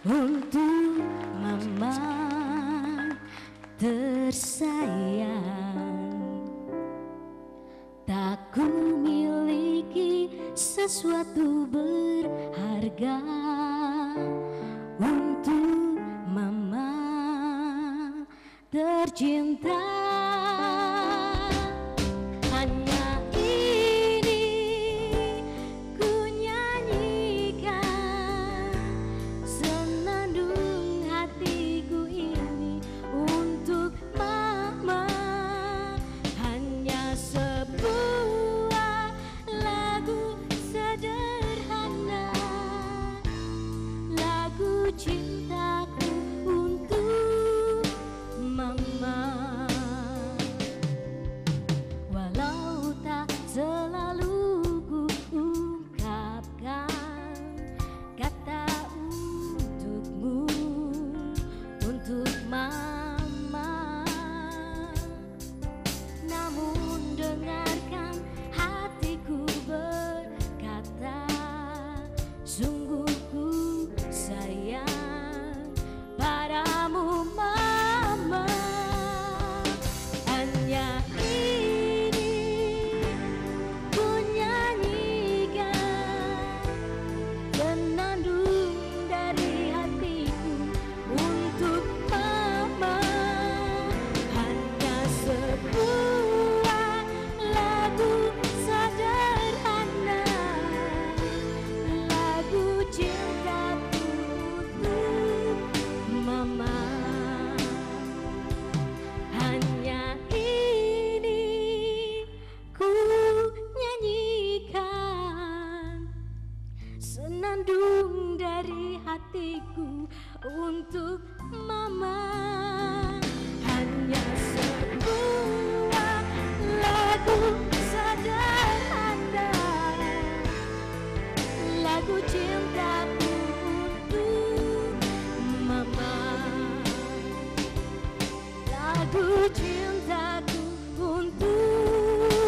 Untuk mama tersayang, tak ku miliki sesuatu berharga. Untuk mama tercinta, hanya ini ku nyanyikan senandung hatiku ini untuk mama. Hanya sebuah lagu sederhana, lagu cintaku untuk mama. Walau tak selalu ku ungkapkan kata untukmu, untuk mama, namun dengarkan hatiku berkata, sungguh ku sayang padamu mama. Hanya ini ku nyanyikan senandung dari hatiku untuk mama. Hanya sebuah lagu sederhana, lagu cintaku untuk mama. Hanya ini ku nyanyikan senandung dari hatiku untuk mama. Hanya sebuah lagu sederhana, lagu cintaku untuk mama, lagu cintaku untuk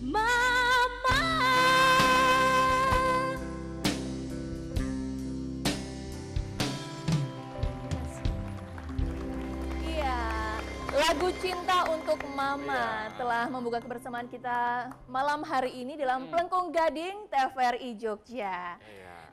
mama. Iya, lagu cinta untuk mama telah membuka kebersamaan kita malam hari ini dalam Plengkung Gading TVRI Jogja.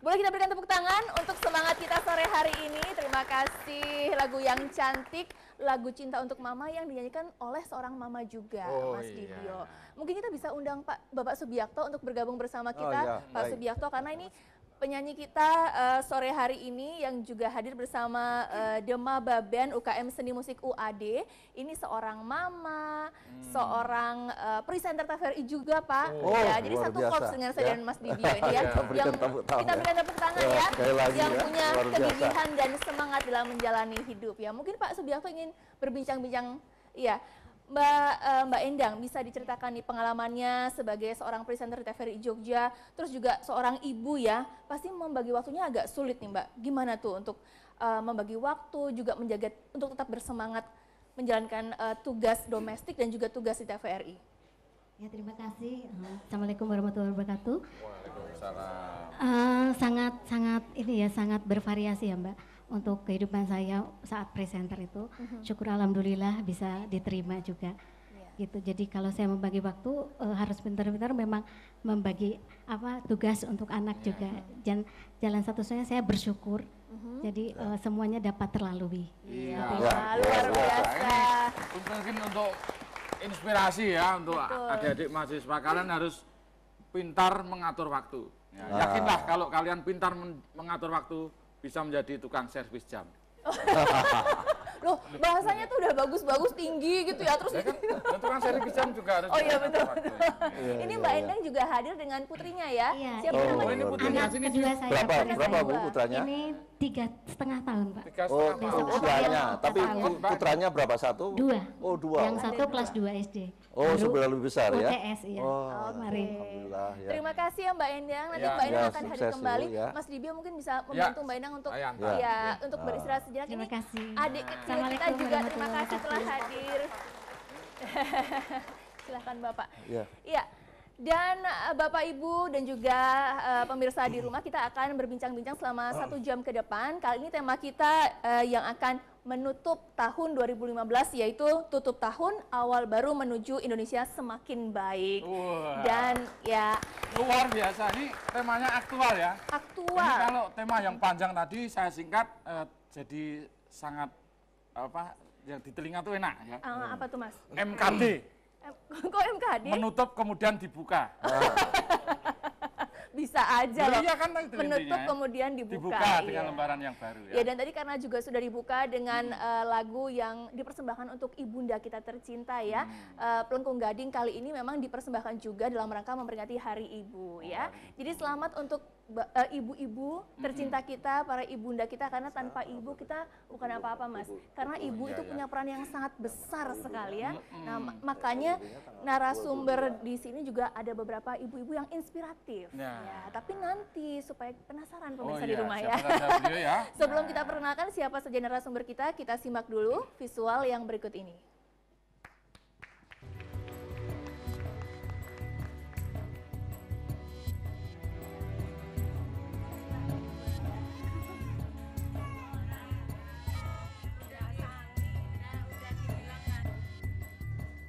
Boleh kita berikan tepuk tangan untuk semangat kita sore hari ini. Terima kasih, lagu yang cantik, lagu cinta untuk mama yang dinyanyikan oleh seorang mama juga, Mas Dibio. Mungkin kita bisa undang Bapak Subiakto untuk bergabung bersama kita, Pak Subiakto, karena ini penyanyi kita sore hari ini yang juga hadir bersama Dema Baben UKM Seni Musik UAD. Ini seorang mama, seorang presenter TVRI juga, Pak. Ya, jadi satu korps dengan saya dan Mas Dibio ini ya. Yang kita berikan tepuk tangan ya, yang punya kegigihan dan semangat dalam menjalani hidup ya. Mungkin Pak Subiakto ingin berbincang-bincang, ya. Mbak Endang, bisa diceritakan nih pengalamannya sebagai seorang presenter di TVRI Jogja, terus juga seorang ibu ya, pasti membagi waktunya agak sulit nih Mbak. Gimana tuh untuk membagi waktu, juga menjaga untuk tetap bersemangat menjalankan tugas domestik dan juga tugas di TVRI? Ya, terima kasih. Assalamualaikum warahmatullahi wabarakatuh. Waalaikumsalam. Sangat ini ya, sangat bervariasi ya Mbak. Untuk kehidupan saya saat presenter itu, syukur alhamdulillah bisa diterima juga. Gitu. Jadi kalau saya membagi waktu harus pintar-pintar memang membagi tugas untuk anak juga. Dan jalan satu-satunya saya bersyukur. Jadi semuanya dapat terlalui. Luar biasa. Mungkin untuk inspirasi ya untuk adik-adik mahasiswa, kalian harus pintar mengatur waktu. Ya, yakinlah kalau kalian pintar mengatur waktu, bisa menjadi tukang servis jam. Loh, bahasanya tuh udah bagus-bagus, tinggi gitu ya, terus tukang servis jam juga harus. Oh iya betul. Ini Mbak Endang juga hadir dengan putrinya ya. Iya. Siapa namanya? ini putrinya sini. Kedua saya. Berapa Bu putranya? Ini 3,5 tahun Pak. 3,5 Oh, tahun. usianya. Tapi tahun. putranya berapa? Satu? 2. Oh, 2. Yang satu kelas 2 SD. Oh, sebelah lebih besar ya? UTS iya. Oh, Kemarin. alhamdulillah ya. Terima kasih ya Mbak Endang. Nanti Ya. Mbak Endang Ya, akan hadir sukses kembali. dulu ya. Mas Dibio mungkin bisa membantu Mbak Endang untuk untuk beristirahat sejenak. Terima Ini kasih. adik kecil kita Assalamualaikum juga terima kasih warahmatullahi telah hadir. Silahkan Bapak. Ya. Iya. Dan Bapak Ibu dan juga pemirsa di rumah, kita akan berbincang-bincang selama 1 jam ke depan. Kali ini tema kita yang akan menutup tahun 2015, yaitu tutup tahun awal baru menuju Indonesia semakin baik. Dan ya luar biasa, ini temanya aktual ya. Aktual. Ini kalau tema yang panjang tadi saya singkat jadi sangat apa yang di telinga tuh enak ya. Apa tuh Mas? MKD. Kok MKD? Menutup kemudian dibuka. Bisa aja loh. Iya kan itu menutup intinya, kemudian dibuka. Dibuka dengan lembaran yang baru ya. Ya, dan tadi karena juga sudah dibuka dengan lagu yang dipersembahkan untuk ibunda kita tercinta ya. Pelengkung Gading kali ini memang dipersembahkan juga dalam rangka memperingati Hari Ibu ya. Jadi selamat untuk ibu-ibu tercinta kita, para ibunda kita, karena tanpa ibu kita bukan apa-apa Mas. Karena ibu itu punya peran yang sangat besar sekali ya. Nah, makanya narasumber di sini juga ada beberapa ibu-ibu yang inspiratif. Ya, tapi nanti supaya penasaran pemirsa di rumah ya. Sebelum kita perkenalkan siapa saja narasumber kita simak dulu visual yang berikut ini.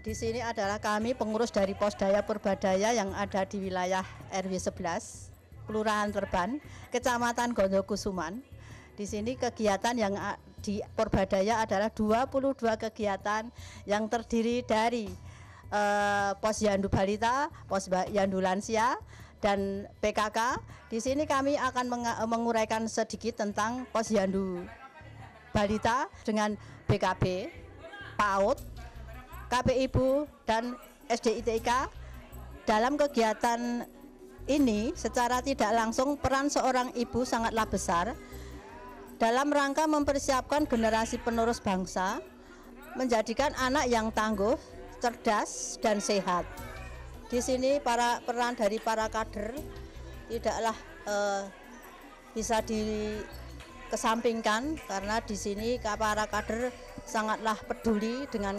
Di sini adalah kami pengurus dari Posdaya Purbadaya yang ada di wilayah RW 11, Kelurahan Terban, Kecamatan Gondokusuman. Di sini kegiatan yang di Purbadaya adalah 22 kegiatan yang terdiri dari Posyandu Balita, Posyandu Lansia, dan PKK. Di sini kami akan menguraikan sedikit tentang Posyandu Balita dengan BKB, PAUD, KP Ibu, dan SDITK. Dalam kegiatan ini secara tidak langsung peran seorang ibu sangatlah besar dalam rangka mempersiapkan generasi penerus bangsa, menjadikan anak yang tangguh, cerdas, dan sehat. Di sini peran dari para kader tidaklah bisa dikesampingkan, karena di sini para kader sangatlah peduli dengan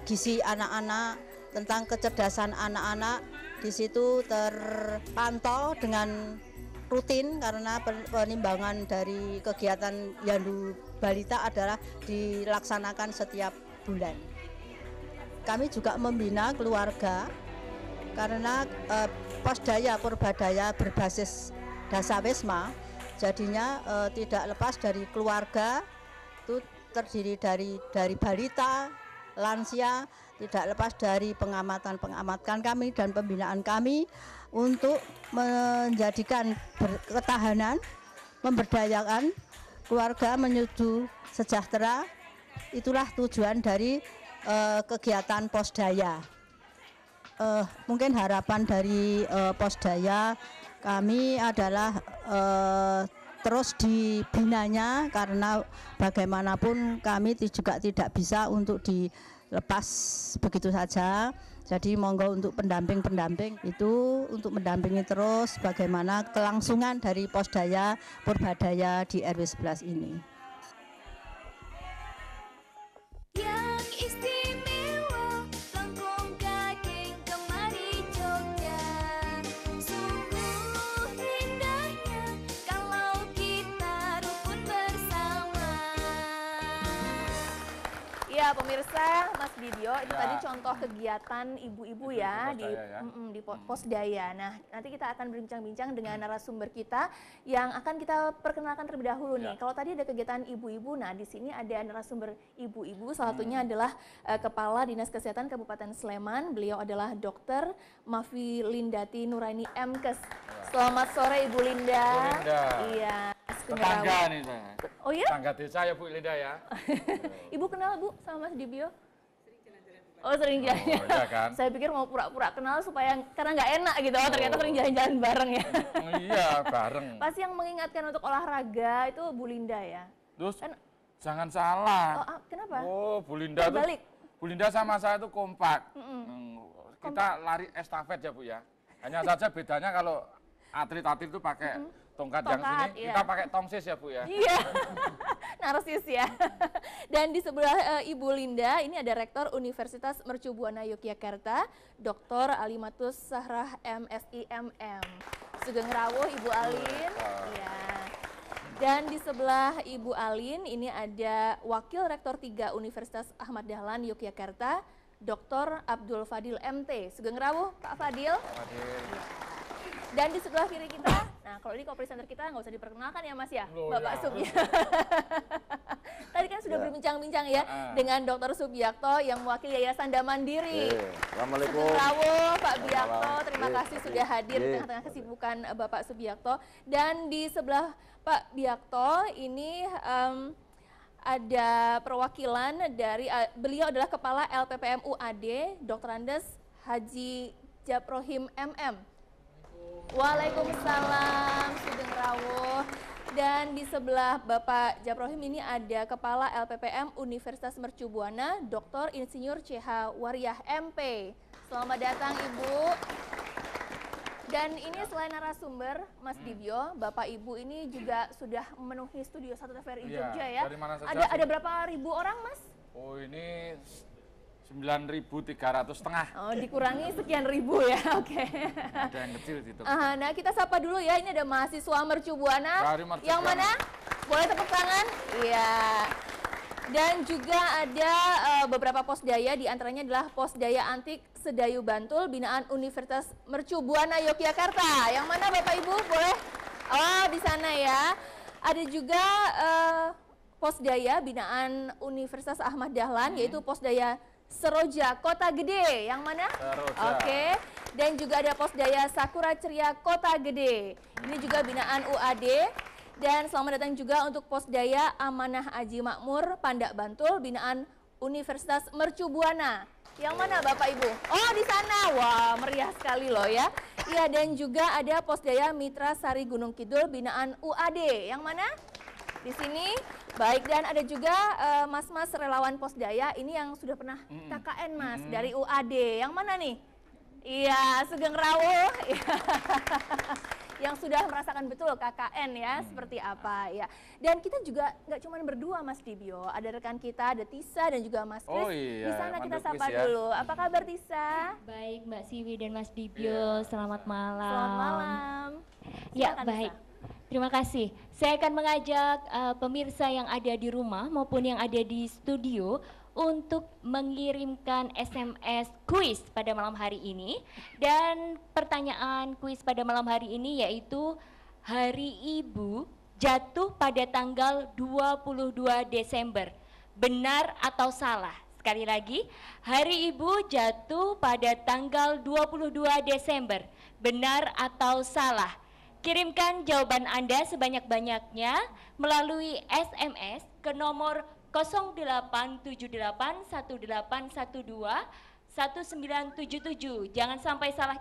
gizi anak-anak, tentang kecerdasan anak-anak. Di situ terpantau dengan rutin, karena penimbangan dari kegiatan Yandu Balita adalah dilaksanakan setiap bulan. Kami juga membina keluarga, karena Posdaya Purbadaya berbasis Dasawisma, jadinya tidak lepas dari keluarga, itu terdiri dari balita, lansia, tidak lepas dari pengamatan kami dan pembinaan kami untuk menjadikan ketahanan, memberdayakan keluarga menuju sejahtera. Itulah tujuan dari kegiatan Posdaya. Mungkin harapan dari Posdaya kami adalah terus dibinanya, karena bagaimanapun kami juga tidak bisa untuk dilepas begitu saja. Jadi monggo untuk pendamping-pendamping itu untuk mendampingi terus bagaimana kelangsungan dari Posdaya Purbadaya di RW 11 ini. Ya pemirsa, Mas Dibyo, itu tadi contoh kegiatan ibu-ibu ya di Posdaya. Nah, nanti kita akan berbincang-bincang dengan narasumber kita yang akan kita perkenalkan terlebih dahulu nih. Kalau tadi ada kegiatan ibu-ibu, nah di sini ada narasumber ibu-ibu. Salah satunya adalah Kepala Dinas Kesehatan Kabupaten Sleman. Beliau adalah Dr. Mafi Lindati Nuraini MKes. Selamat sore Ibu Linda. Bu Linda. Iya. Tetangga nih saya. Oh ya? Tetangga desa ya Bu Linda ya. Ibu kenal Bu sama Mas Dibyo? Oh sering jalan-jalan. Iya kan? Saya pikir mau pura-pura kenal supaya karena nggak enak gitu. Oh ternyata sering jalan-jalan bareng ya. Iya bareng. Pasti yang mengingatkan untuk olahraga itu Bu Linda ya. Terus Kan, jangan salah. kenapa? Oh Bu Linda tuh. Terbalik. Bu Linda sama saya tuh kompak. Kita lari estafet ya Bu ya. Hanya saja bedanya kalau atlet-atlet itu pakai tongkat yang Tongkat, sini, iya. kita pakai tongsis ya Bu ya. Iya, narsis ya. Dan di sebelah Ibu Linda, ini ada Rektor Universitas Mercu Buana Yogyakarta, Dr. Alimatus Sahrah MSI MM. Sugeng rawuh Ibu Alin. Iya. Dan di sebelah Ibu Alin, ini ada Wakil Rektor 3 Universitas Ahmad Dahlan Yogyakarta, Dr. Abdul Fadil MT. Sugeng rawuh Pak Fadil. Dan di sebelah kiri kita, nah kalau ini co-presenter kita nggak usah diperkenalkan ya Mas ya, Loh, Bapak ya, Subyakto. Tadi kan sudah berbincang-bincang ya dengan Dr. Subyakto yang mewakili Yayasan Damandiri. Assalamualaikum. Sugeng rawuh Pak Selamat Biakto, malam. terima kasih sudah hadir di tengah-tengah kesibukan Bapak Subyakto. Dan di sebelah Pak Biakto ini ada perwakilan dari, beliau adalah Kepala LPPM UAD, Dr. Andes Haji Japrohim MM. Waalaikumsalam, Sugeng rawuh. Dan di sebelah Bapak Japrohim ini ada Kepala LPPM Universitas Mercu Buana, Dr. Insinyur CH Waryah MP. Selamat datang Ibu. Dan ini selain narasumber, Mas Dibyo, Bapak Ibu ini juga sudah memenuhi studio 1 TVRI Iya, Jogja ya. dari mana saja Ada sih? berapa ribu orang Mas? Oh ini 9.300 setengah. Oh dikurangi sekian ribu ya, oke. Ada yang kecil gitu. Nah kita sapa dulu ya, ini ada mahasiswa Mercu Buana. Dari Mercu Yang Buana. mana? Boleh tepuk tangan? Iya. Dan juga ada beberapa posdaya, diantaranya adalah Posdaya Antik Sedayu Bantul, binaan Universitas Mercu Buana Yogyakarta. Yang mana Bapak Ibu boleh? Oh di sana ya. Ada juga Posdaya binaan Universitas Ahmad Dahlan, yaitu Posdaya Seroja Kota Gede. Yang mana? Seroja. Oke. Dan juga ada Posdaya Sakura Ceria Kota Gede. Ini juga binaan UAD. Dan selamat datang juga untuk Posdaya Amanah Aji Makmur Pandak Bantul, binaan Universitas Mercu Buana. Yang mana Bapak Ibu? Oh di sana, wah meriah sekali loh ya. Iya, dan juga ada Posdaya Mitra Sari Gunung Kidul, binaan UAD. Yang mana? Di sini. Baik, dan ada juga mas-mas relawan Posdaya, ini yang sudah pernah KKN Mas, dari UAD. Yang mana nih? Iya, Sugeng rawuh. Yang sudah merasakan betul KKN ya, seperti apa ya. Dan kita juga nggak cuma berdua Mas Dibyo, ada rekan kita, ada Tisa dan juga Mas Kris. Oh iya, Di sana kita Mandu sapa Kris ya. dulu. Apa kabar Tisa? Baik Mbak Siwi dan Mas Dibyo, selamat malam. Selamat malam. Ya Silakan, baik, Tisa. terima kasih. Saya akan mengajak pemirsa yang ada di rumah maupun yang ada di studio untuk mengirimkan SMS kuis pada malam hari ini. Dan pertanyaan kuis pada malam hari ini yaitu Hari Ibu jatuh pada tanggal 22 Desember. Benar atau salah? Sekali lagi, Hari Ibu jatuh pada tanggal 22 Desember. Benar atau salah? Kirimkan jawaban Anda sebanyak-banyaknya melalui SMS ke nomor 0818121977. Jangan sampai salah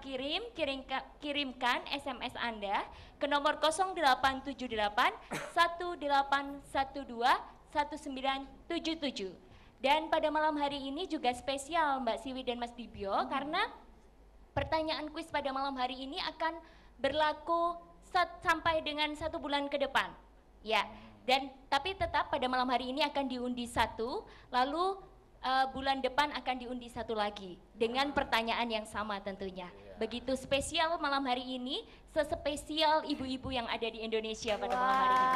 kirimkan SMS Anda ke nomor 0818121977. Dan pada malam hari ini juga spesial Mbak Siwi dan Mas Dibyo karena pertanyaan kuis pada malam hari ini akan berlaku sampai dengan 1 bulan ke depan. Ya. Dan tapi tetap pada malam hari ini akan diundi 1, lalu bulan depan akan diundi 1 lagi dengan pertanyaan yang sama tentunya. Begitu spesial malam hari ini, sespesial ibu-ibu yang ada di Indonesia pada malam hari ini.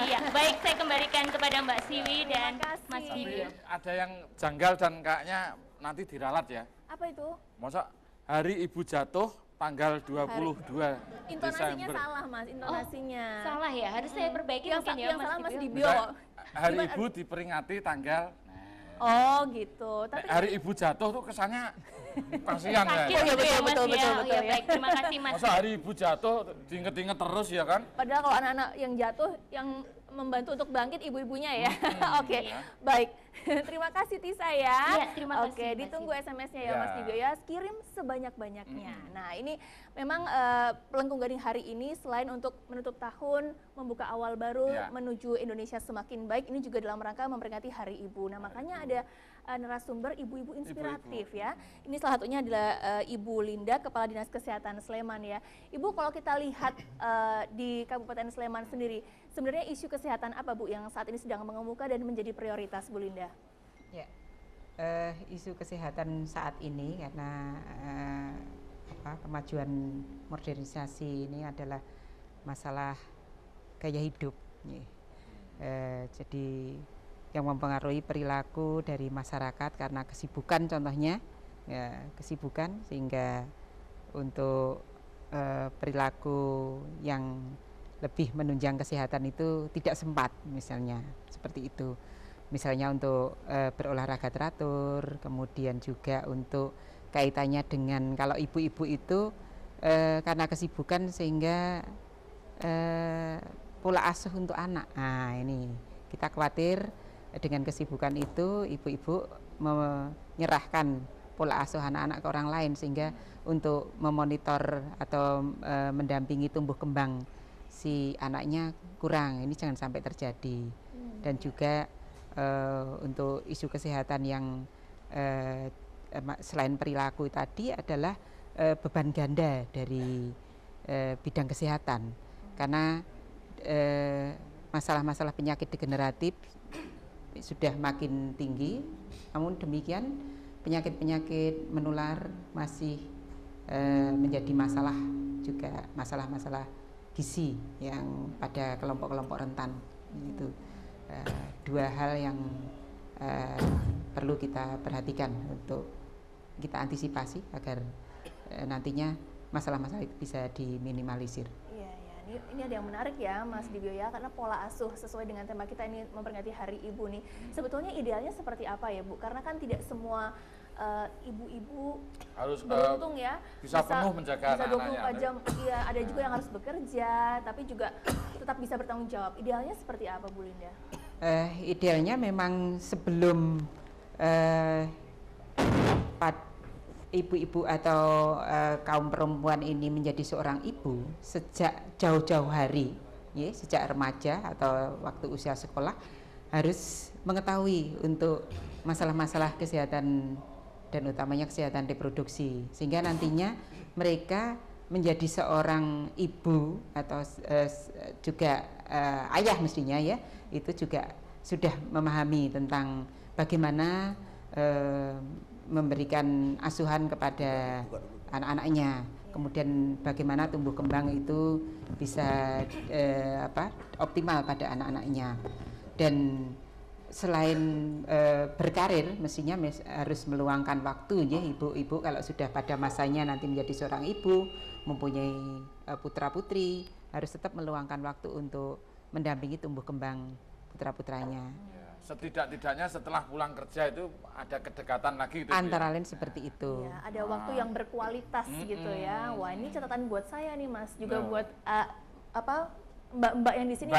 Iya, baik saya kembalikan kepada Mbak Siwi dan kasih. Mas Dibyo. Ada yang janggal dan kayaknya nanti diralat ya. Apa itu? Masa Hari Ibu jatuh tanggal 22 Intonasinya Desember. salah Mas, intonasinya. Salah ya, harus saya perbaiki Yang, mungkin ya yang salah Mas Dibyo. Bisa, Hari Ibu diperingati tanggal Oh gitu. Tapi Hari Ibu jatuh tuh kesannya kasihan ya. Sakit Oh, iya, gitu ya, betul, Mas betul, ya. betul, Oh, betul, ya, ya. baik, terima kasih Mas. Masa Hari Ibu jatuh diinget-inget terus ya kan? padahal kalau anak-anak yang jatuh yang membantu untuk bangkit ibu-ibunya ya. Oke, iya. baik. Terima kasih Tisa ya. Iya, terima kasih, Oke, Mbak ditunggu Siwi. SMS-nya ya Ya. Mas Dibyo ya. Kirim sebanyak-banyaknya. Nah, ini memang Pelengkung Gading hari ini selain untuk menutup tahun, membuka awal baru Ya. menuju Indonesia semakin baik, ini juga dalam rangka memperingati Hari Ibu. Nah, makanya ada narasumber ibu-ibu inspiratif ya. Ini salah satunya adalah Ibu Linda, Kepala Dinas Kesehatan Sleman ya. Ibu, kalau kita lihat di Kabupaten Sleman sendiri, sebenarnya isu kesehatan apa Bu yang saat ini sedang mengemuka dan menjadi prioritas Bu Linda? Ya, isu kesehatan saat ini karena kemajuan modernisasi ini adalah masalah gaya hidup. Jadi yang mempengaruhi perilaku dari masyarakat karena kesibukan contohnya, ya, kesibukan sehingga untuk perilaku yang lebih menunjang kesehatan itu tidak sempat, misalnya seperti itu. Misalnya untuk berolahraga teratur, kemudian juga untuk kaitannya dengan kalau ibu-ibu itu karena kesibukan sehingga pola asuh untuk anak. Nah, ini kita khawatir dengan kesibukan itu ibu-ibu menyerahkan pola asuh anak-anak ke orang lain sehingga untuk memonitor atau mendampingi tumbuh kembang si anaknya kurang. Ini jangan sampai terjadi. Dan juga untuk isu kesehatan yang selain perilaku tadi adalah beban ganda dari bidang kesehatan, karena masalah-masalah penyakit degeneratif sudah makin tinggi, namun demikian penyakit-penyakit menular masih menjadi masalah juga, masalah-masalah gizi yang pada kelompok-kelompok rentan. Itu dua hal yang perlu kita perhatikan untuk kita antisipasi agar nantinya masalah-masalah itu bisa diminimalisir. Iya, ya. Ini ada yang menarik ya Mas Dibyo ya, karena pola asuh sesuai dengan tema kita ini memperingati Hari Ibu nih. Sebetulnya idealnya seperti apa ya Bu? Karena kan tidak semua ibu-ibu harus beruntung ya bisa penuh menjaga anak-anaknya. 24 jam. Iya, ada juga yang harus bekerja tapi juga tetap bisa bertanggung jawab. Idealnya seperti apa Bu Linda? Idealnya memang sebelum ibu-ibu atau kaum perempuan ini menjadi seorang ibu, sejak jauh-jauh hari, ya, sejak remaja atau waktu usia sekolah harus mengetahui untuk masalah-masalah kesehatan dan utamanya kesehatan reproduksi, sehingga nantinya mereka menjadi seorang ibu atau juga ayah mestinya ya, itu juga sudah memahami tentang bagaimana memberikan asuhan kepada anak-anaknya, kemudian bagaimana tumbuh kembang itu bisa optimal pada anak-anaknya. Dan selain berkarir, mestinya harus meluangkan waktu ya, ibu-ibu kalau sudah pada masanya nanti menjadi seorang ibu, mempunyai putra-putri, harus tetap meluangkan waktu untuk mendampingi tumbuh kembang putra-putranya. Setidak-tidaknya setelah pulang kerja itu ada kedekatan lagi gitu. Antara lain seperti itu. Ya, ada waktu yang berkualitas gitu ya. Wah, ini catatan buat saya nih Mas, juga buat mbak-mbak yang di sini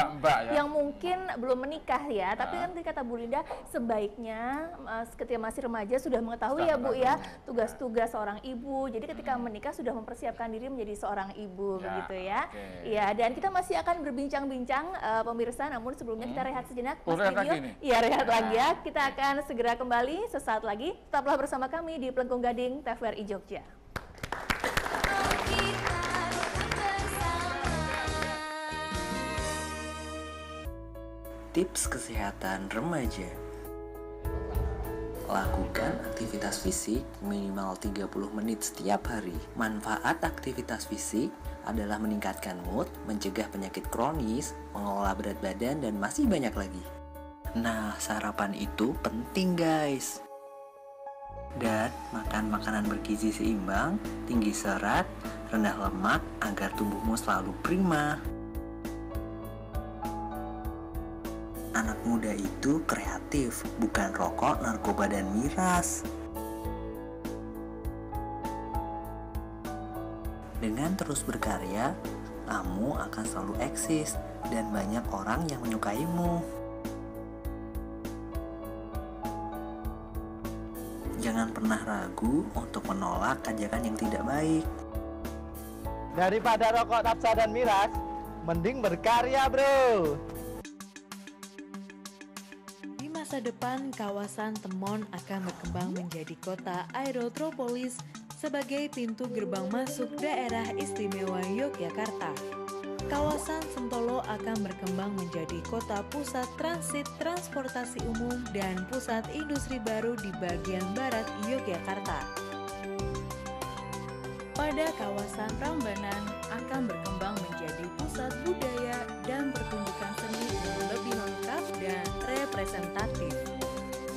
yang mungkin belum menikah ya, tapi kan tadi kata Bu Linda sebaiknya ketika masih remaja sudah mengetahui ya Bu ya tugas-tugas seorang ibu. Jadi ketika menikah sudah mempersiapkan diri menjadi seorang ibu begitu ya. Iya, dan kita masih akan berbincang-bincang pemirsa, namun sebelumnya kita rehat sejenak Mas Dibyo. Iya, rehat lagi ya. Kita akan segera kembali sesaat lagi. Tetaplah bersama kami di Plengkung Gading TVRI Jogja. Tips kesehatan remaja. Lakukan aktivitas fisik minimal 30 menit setiap hari. Manfaat aktivitas fisik adalah meningkatkan mood, mencegah penyakit kronis, mengelola berat badan, dan masih banyak lagi. Nah, sarapan itu penting guys. Dan makan makanan bergizi seimbang, tinggi serat, rendah lemak agar tubuhmu selalu prima. Anak muda itu kreatif, bukan rokok, narkoba, dan miras. Dengan terus berkarya, kamu akan selalu eksis dan banyak orang yang menyukaimu. Jangan pernah ragu untuk menolak ajakan yang tidak baik. Daripada rokok, nafsa, dan miras, mending berkarya bro. masa depan, kawasan Temon akan berkembang menjadi kota aerotropolis sebagai pintu gerbang masuk daerah istimewa Yogyakarta. Kawasan Sentolo akan berkembang menjadi kota pusat transit transportasi umum dan pusat industri baru di bagian barat Yogyakarta. Pada kawasan Prambanan akan berkembang menjadi pusat budaya dan pertunjukan seni yang lebih lengkap dan representatif.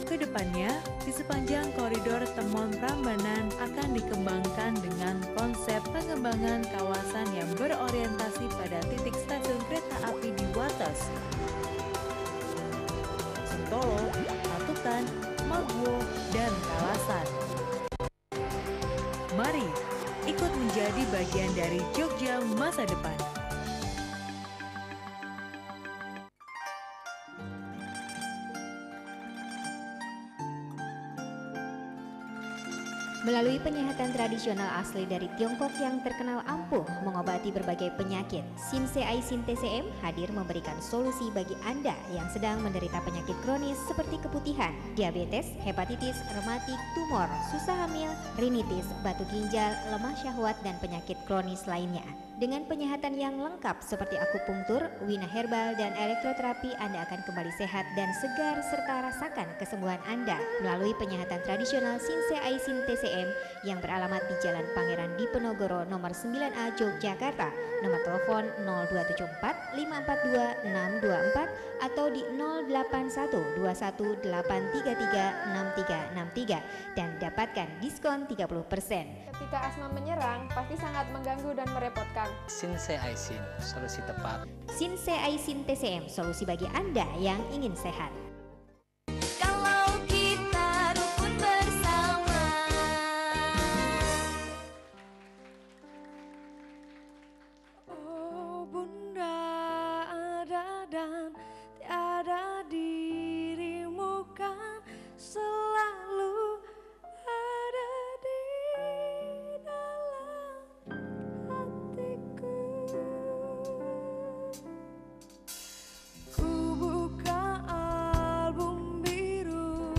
Kedepannya, di sepanjang koridor Temon Prambanan akan dikembangkan dengan konsep pengembangan kawasan yang berorientasi pada titik stasiun kereta api di Wates, Sentolo, Patukan, Maguwo, dan Kalasan. Mari ikut menjadi bagian dari Jogja masa depan. Melalui penyehatan tradisional asli dari Tiongkok yang terkenal ampuh mengobati berbagai penyakit, Shin-Se-Ai-Shin TCM hadir memberikan solusi bagi Anda yang sedang menderita penyakit kronis seperti keputihan, diabetes, hepatitis, rematik, tumor, susah hamil, rinitis, batu ginjal, lemah syahwat, dan penyakit kronis lainnya. Dengan penyehatan yang lengkap seperti akupunktur, wina herbal, dan elektroterapi, Anda akan kembali sehat dan segar serta rasakan kesembuhan Anda melalui penyehatan tradisional Shin-Se-Ai-Shin TCM yang beralamat di Jalan Pangeran Diponegoro nomor 9A Yogyakarta. Nomor telepon 0274 542 624 atau di 081 218336363 dan dapatkan diskon 30%. Ketika asma menyerang, pasti sangat mengganggu dan merepotkan. Shin-Se-Ai-Shin, solusi tepat. Shin-Se-Ai-Shin TCM, solusi bagi Anda yang ingin sehat. Kalau kita rukun bersama. Oh Bunda, ada dan tiada dirimu kan selalu ada di dalam hatiku. Ku buka album biru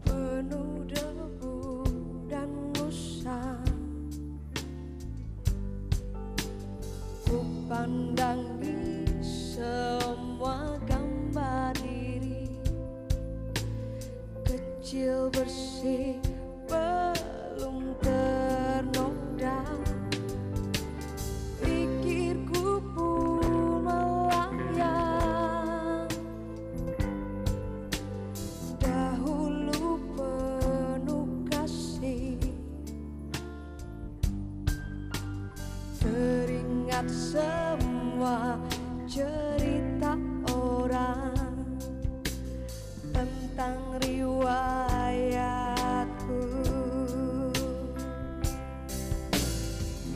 penuh debu dan musang. Ku pandang di semua gambar diri kecil bersih belum ternoda. Pikirku pun melayang dahulu penuh kasih. Teringat semua cerita orang tentang riwayatku.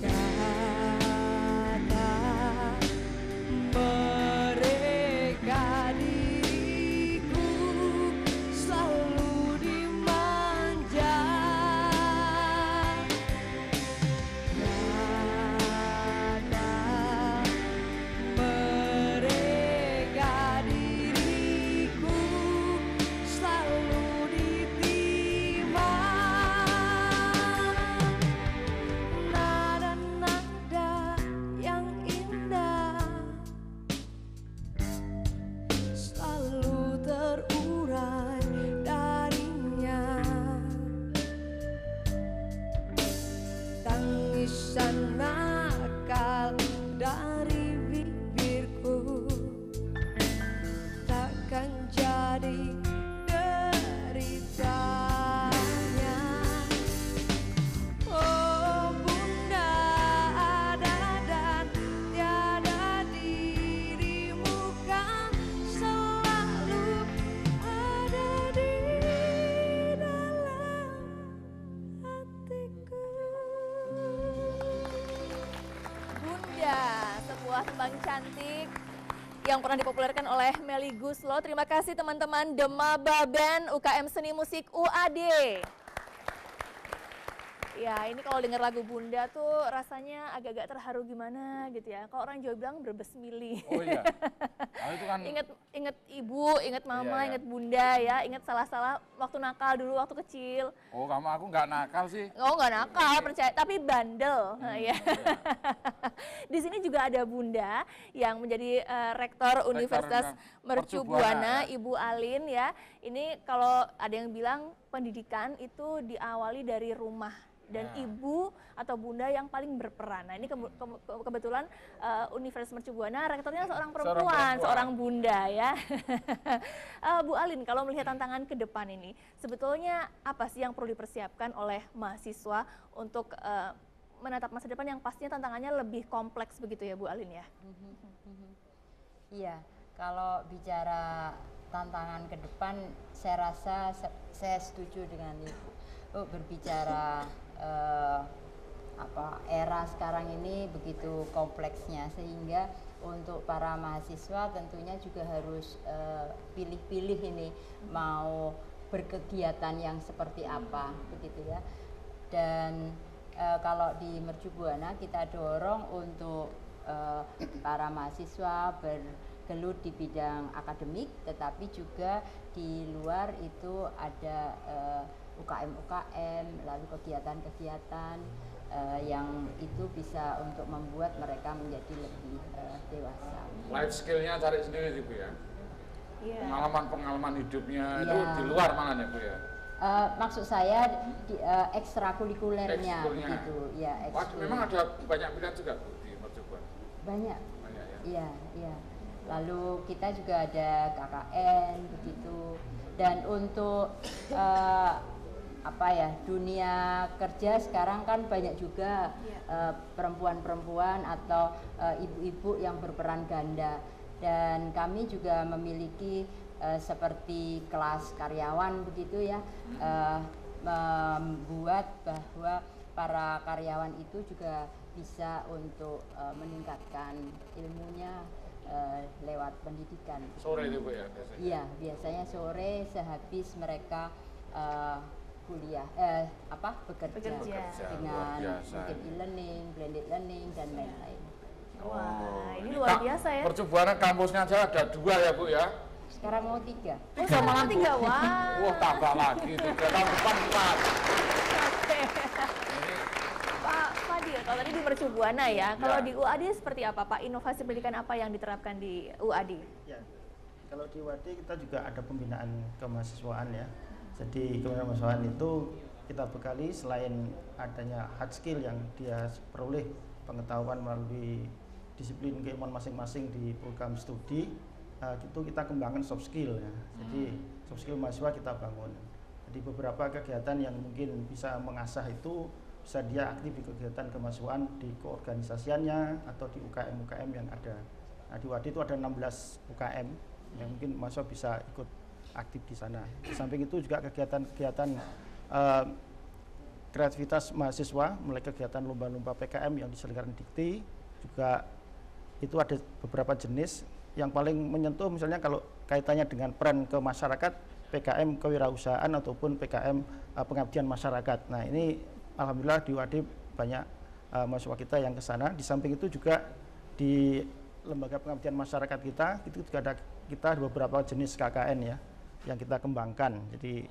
Kata mereka diriku selalu dimanja. Mereka diriku selalu diterima. Nada-nada yang indah selalu terurai darinya. Tangisan nakal dari bibirku takkan jadi deritanya. Oh Bunda, ada dan tiada dirimu kan selalu ada di dalam hatiku. Bunda, sebuah tembang cantik yang pernah dipopulerkan oleh Melly Guslo. Terima kasih teman-teman Demaba Band UKM Seni Musik UAD. Ya, ini kalau dengar lagu Bunda tuh rasanya agak-agak terharu gimana gitu ya. Kalau orang Jawa bilang berbesmili. Oh iya. Nah, itu kan Ingat ibu, ingat mama, ingat bunda ya, ingat salah-salah waktu nakal dulu waktu kecil. Oh, aku nggak nakal sih. Oh, nggak nakal, percaya, tapi bandel. Ya. Di sini juga ada Bunda yang menjadi Rektor Universitas Mercu Buana, Ibu Alin ya. Ini kalau ada yang bilang pendidikan itu diawali dari rumah. Dan ibu atau bunda yang paling berperan. Nah ini kebetulan Universitas Mercu Buana rektornya seorang perempuan, seorang bunda ya. Bu Alin, kalau melihat tantangan ke depan ini, sebetulnya apa sih yang perlu dipersiapkan oleh mahasiswa untuk menatap masa depan yang pastinya tantangannya lebih kompleks begitu ya Bu Alin ya? Iya, kalau bicara tantangan ke depan, saya rasa saya setuju dengan Ibu. Berbicara era sekarang ini begitu kompleksnya, sehingga untuk para mahasiswa tentunya juga harus pilih-pilih ini mau berkegiatan yang seperti apa begitu ya. Dan kalau di Mercu Buana kita dorong untuk para mahasiswa bergelut di bidang akademik, tetapi juga di luar itu ada UKM, lalu kegiatan-kegiatan yang itu bisa untuk membuat mereka menjadi lebih dewasa. Life skill-nya cari sendiri sih Bu ya? Pengalaman-pengalaman hidupnya itu di luar malah ya Bu ya? Maksud saya ekstrakurikulernya begitu. Ya, memang ada banyak pilihan juga Bu di Mercu Buana? Banyak ya? Iya. Lalu kita juga ada KKN begitu. Dan untuk dunia kerja sekarang kan banyak juga perempuan-perempuan atau ibu-ibu yang berperan ganda, dan kami juga memiliki seperti kelas karyawan begitu ya, membuat bahwa para karyawan itu juga bisa untuk meningkatkan ilmunya lewat pendidikan. Sore itu Bu ya biasanya? Iya, biasanya sore sehabis mereka kuliah bekerja dengan mungkin e-learning, blended learning dan lain-lain. Wah, ini luar biasa ya. Mercu Buana kampusnya aja ada 2 ya Bu ya? Sekarang mau 3. Sekarang 3, wah. Wah, tambah lagi 3 tahun depan 4. Pak Fadil, kalau tadi di Mercu Buana ya, kalau di UAD seperti apa Pak? Inovasi pendidikan apa yang diterapkan di UAD? Ya, kalau di UAD kita juga ada pembinaan kemahasiswaan ya. Jadi kemahasiswaan itu kita bekali selain adanya hard skill yang dia peroleh pengetahuan melalui disiplin keilmuan masing-masing di program studi, itu kita kembangkan soft skill ya. Jadi soft skill mahasiswa kita bangun. Jadi beberapa kegiatan yang mungkin bisa mengasah itu bisa dia aktif di kegiatan kemahasiswaan di keorganisasiannya atau di UKM-UKM yang ada. Nah, di UAD itu ada 16 UKM yang mungkin mahasiswa bisa ikut aktif di sana. Di samping itu juga kegiatan-kegiatan kreativitas mahasiswa, mulai kegiatan lomba-lomba PKM yang diselenggarakan Dikti, juga itu ada beberapa jenis. Yang paling menyentuh misalnya kalau kaitannya dengan peran ke masyarakat, PKM kewirausahaan ataupun PKM pengabdian masyarakat. Nah ini alhamdulillah di UAD banyak mahasiswa kita yang ke sana. Di samping itu juga di lembaga pengabdian masyarakat kita, itu juga ada beberapa jenis KKN ya yang kita kembangkan. Jadi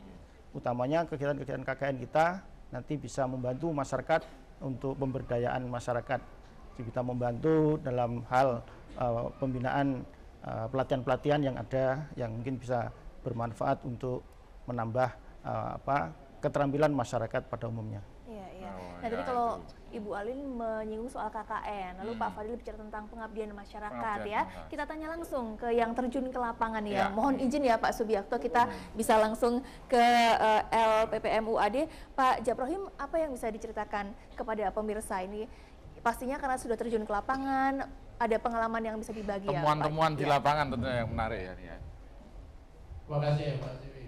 utamanya kegiatan-kegiatan KKN kita nanti bisa membantu masyarakat untuk pemberdayaan masyarakat. Jadi kita membantu dalam hal pembinaan pelatihan-pelatihan yang ada yang mungkin bisa bermanfaat untuk menambah keterampilan masyarakat pada umumnya. Iya. Nah tadi kalau Ibu Alin menyinggung soal KKN, lalu Pak Fadil bicara tentang pengabdian masyarakat ya. Kita tanya langsung ke yang terjun ke lapangan ya. Mohon izin ya Pak Subiakto, kita bisa langsung ke LPPM UAD. Pak Japrohim, apa yang bisa diceritakan kepada pemirsa ini? Pastinya karena sudah terjun ke lapangan, ada pengalaman yang bisa dibagi ya. Temuan-temuan di lapangan tentunya yang menarik ya. Terima kasih ya Pak Siwi.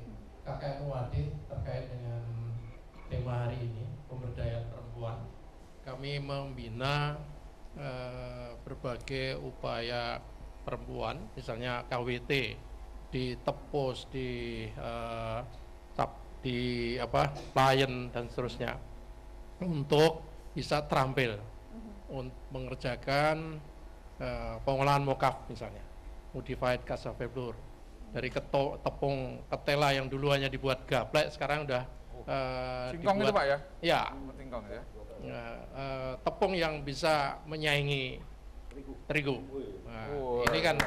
KKN UAD terkait dengan tema hari ini, pemberdayaan perempuan. Kami membina berbagai upaya perempuan, misalnya KWT di Tepos, di Lion dan seterusnya. untuk bisa terampil untuk mengerjakan pengolahan mokaf misalnya, modified cassava flour. Dari tepung ketela yang dulu hanya dibuat gaplek, sekarang udah singkong dibuat, itu Pak ya? Ya. Singkong ya. Tepung yang bisa menyaingi terigu. Nah, ini kan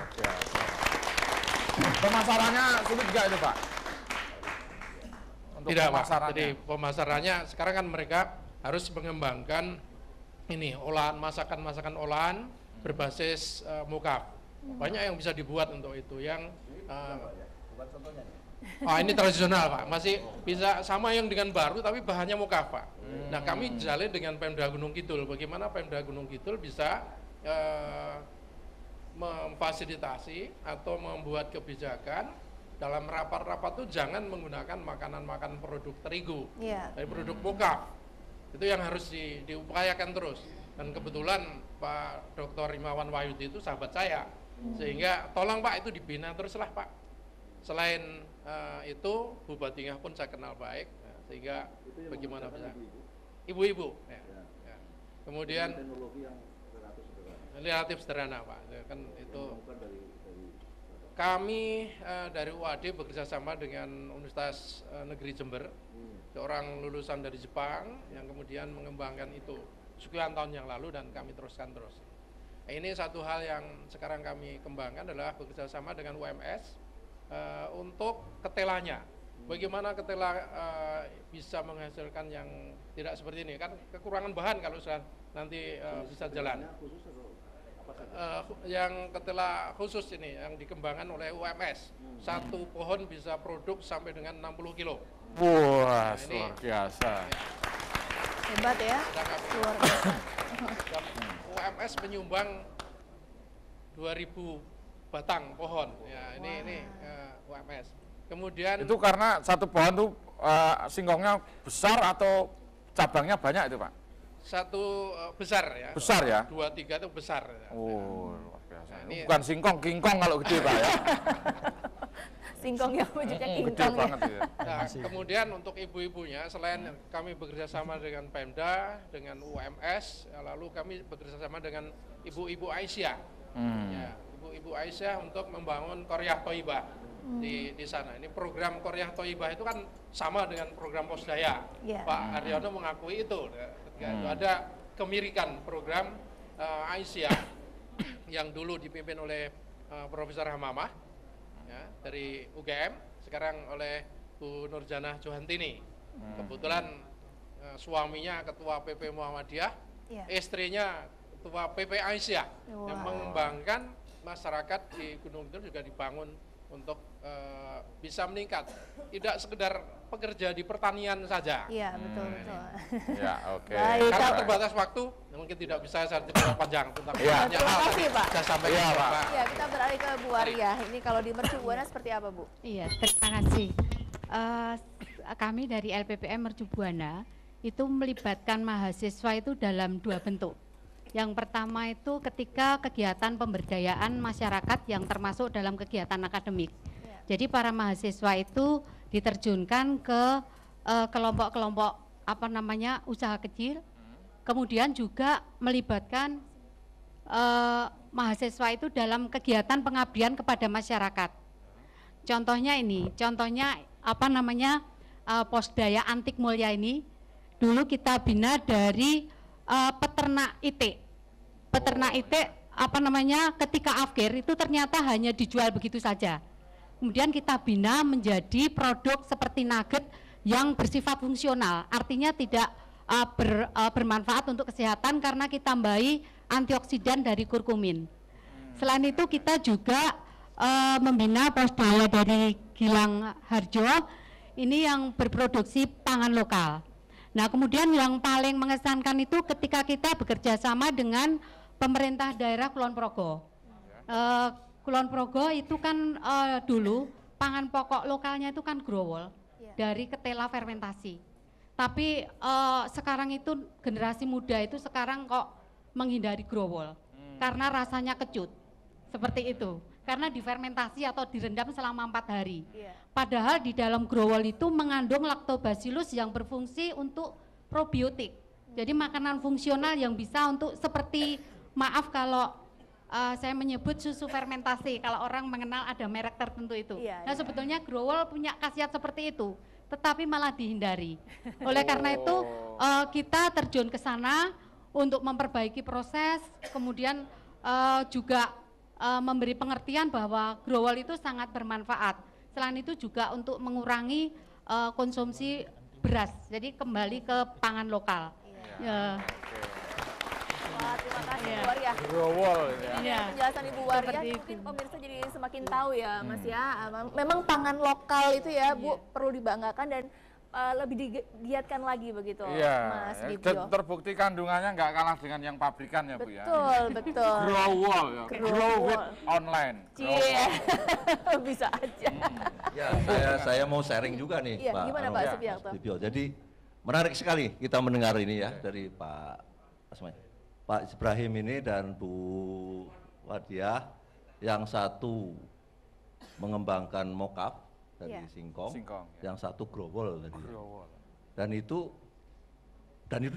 pemasarannya sulit nggak itu Pak? Untuk tidak Pak. pemasarannya? Jadi pemasarannya sekarang kan mereka harus mengembangkan ini olahan masakan olahan berbasis mokaf. Banyak yang bisa dibuat untuk itu yang ini tradisional Pak, masih bisa sama yang dengan baru tapi bahannya mokaf Pak. Nah kami jalin dengan Pemda Gunung Kidul, bagaimana Pemda Gunung Kidul bisa memfasilitasi atau membuat kebijakan dalam rapat-rapat itu jangan menggunakan makanan produk terigu, dari produk mokaf. Itu yang harus diupayakan terus. Dan kebetulan Pak Dr. Imawan Wahyudi itu sahabat saya, sehingga tolong Pak itu dibina teruslah Pak. Selain itu Bupatinya pun saya kenal baik, sehingga bagaimana bisa ibu-ibu ya. Kemudian relatif sederhana Pak, kan itu kami dari UAD bekerjasama dengan Universitas Negeri Jember, seorang lulusan dari Jepang yang kemudian mengembangkan itu sekian tahun yang lalu dan kami teruskan terus. Ini satu hal yang sekarang kami kembangkan adalah bekerjasama dengan UMS untuk ketelanya. Bagaimana ketela bisa menghasilkan yang tidak seperti ini, kan kekurangan bahan kalau sudah nanti bisa jalan. Yang ketela khusus ini yang dikembangkan oleh UMS, satu pohon bisa produk sampai dengan 60 kilo. Wah, luar biasa. Hebat ya, luar biasa. UMS menyumbang 2000 batang pohon. Ya, ini UMS. Kemudian itu karena satu pohon tuh singkongnya besar atau cabangnya banyak itu Pak? Satu besar ya. Besar ya? 2, 3 itu besar. Oh, luar biasa. Nah, ini bukan singkong, kingkong kalau gede Pak ya. Singkong yang wujudnya Gede kingkong ya. banget ya. Nah, kemudian untuk ibu-ibunya, selain kami bekerjasama dengan Pemda, dengan UMS, lalu kami bekerjasama dengan Ibu-Ibu Aisyah. Ya, Ibu-Ibu Aisyah untuk membangun Qaryah Thayyibah di sana. Ini program Qaryah Thayyibah itu kan sama dengan program Posdaya. Pak Haryono mengakui itu. Itu ada kemirikan program Aisyah yang dulu dipimpin oleh Profesor Hamamah ya, dari UGM, sekarang oleh Bu Nurjanah Johantini. Kebetulan suaminya Ketua PP Muhammadiyah, istrinya Ketua PP Aisyah, yang mengembangkan masyarakat di Gunung Kidul juga dibangun untuk bisa meningkat, tidak sekedar pekerja di pertanian saja. Iya, betul. Ya, oke. Karena terbatas waktu, mungkin tidak bisa saya cerita panjang tentang Terima kasih Pak. Saya sampaikan Pak. Ya, kita beralih ke Bu Arya. Ini kalau di Mercu Buana seperti apa Bu? Iya, terima kasih. Kami dari LPPM Mercu Buana itu melibatkan mahasiswa itu dalam 2 bentuk. Yang pertama itu ketika kegiatan pemberdayaan masyarakat yang termasuk dalam kegiatan akademik. Jadi para mahasiswa itu diterjunkan ke kelompok-kelompok usaha kecil, kemudian juga melibatkan mahasiswa itu dalam kegiatan pengabdian kepada masyarakat. Contohnya Posdaya Antik Mulya ini dulu kita bina dari peternak itik. Peternak itik ketika afkir itu ternyata hanya dijual begitu saja. Kemudian kita bina menjadi produk seperti nugget yang bersifat fungsional, artinya tidak bermanfaat untuk kesehatan karena kita tambahi antioksidan dari kurkumin. Selain itu kita juga membina Posdaya dari Gilang Harjo, ini yang berproduksi pangan lokal. Nah kemudian yang paling mengesankan itu ketika kita bekerja sama dengan pemerintah daerah Kulon Progo. Kulon Progo itu kan dulu pangan pokok lokalnya itu kan growol dari ketela fermentasi. Tapi sekarang itu generasi muda itu sekarang kok menghindari growol karena rasanya kecut. Seperti itu. Karena difermentasi atau direndam selama 4 hari. Padahal di dalam growol itu mengandung lactobacillus yang berfungsi untuk probiotik. Jadi makanan fungsional yang bisa untuk seperti, maaf kalau saya menyebut susu fermentasi, kalau orang mengenal ada merek tertentu itu. Nah sebetulnya growol punya khasiat seperti itu, tetapi malah dihindari. Oleh karena itu kita terjun ke sana untuk memperbaiki proses, kemudian juga memberi pengertian bahwa growol itu sangat bermanfaat. Selain itu juga untuk mengurangi konsumsi beras, jadi kembali ke pangan lokal. Ya. Wah, terima kasih Bu Waria. Growol ya. Penjelasan Ibu Waria mungkin pemirsa jadi semakin tahu ya Mas ya. Memang pangan lokal itu ya Bu perlu dibanggakan dan lebih digiatkan lagi begitu Mas Dibyo. Terbukti kandungannya nggak kalah dengan yang pabrikan ya Bu ya. Betul. Growol ya. Grow with online. Bisa aja. Ya, saya mau sharing juga nih, Pak. Gimana Pak Subiakto? Jadi menarik sekali kita mendengar ini ya dari Pak Ibrahim ini dan Bu Wadiah, yang satu mengembangkan mokaf dari singkong, yang satu growol tadi. Dan itu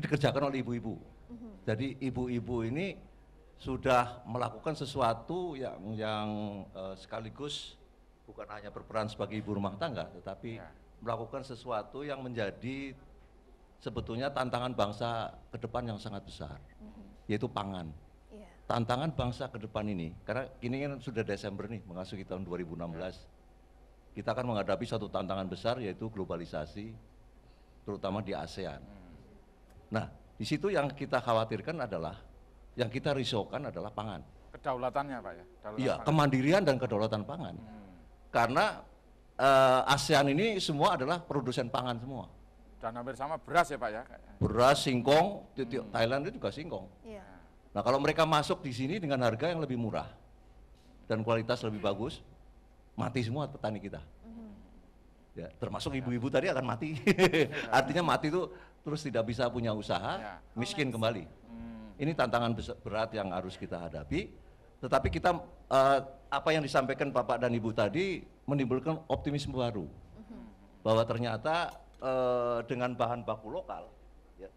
dikerjakan oleh ibu-ibu. Jadi ibu-ibu ini sudah melakukan sesuatu yang sekaligus bukan hanya berperan sebagai ibu rumah tangga, tetapi melakukan sesuatu yang menjadi sebetulnya tantangan bangsa ke depan yang sangat besar, yaitu pangan. Tantangan bangsa ke depan ini, karena ini kan sudah Desember nih, memasuki tahun 2016, kita akan menghadapi satu tantangan besar yaitu globalisasi, terutama di ASEAN. Nah, di situ yang kita khawatirkan adalah, yang kita risaukan adalah pangan. Kedaulatannya Pak ya? Iya, kemandirian dan kedaulatan pangan. Karena ASEAN ini semua adalah produsen pangan semua. Dan hampir sama beras ya Pak ya? Beras, singkong, Thailand itu juga singkong. Nah kalau mereka masuk di sini dengan harga yang lebih murah dan kualitas lebih bagus, mati semua petani kita. Ya, termasuk ibu-ibu tadi akan mati. Artinya mati itu terus tidak bisa punya usaha, miskin kembali. Ini tantangan berat yang harus kita hadapi. Tetapi kita apa yang disampaikan Bapak dan Ibu tadi menimbulkan optimisme baru, bahwa ternyata dengan bahan baku lokal, ya,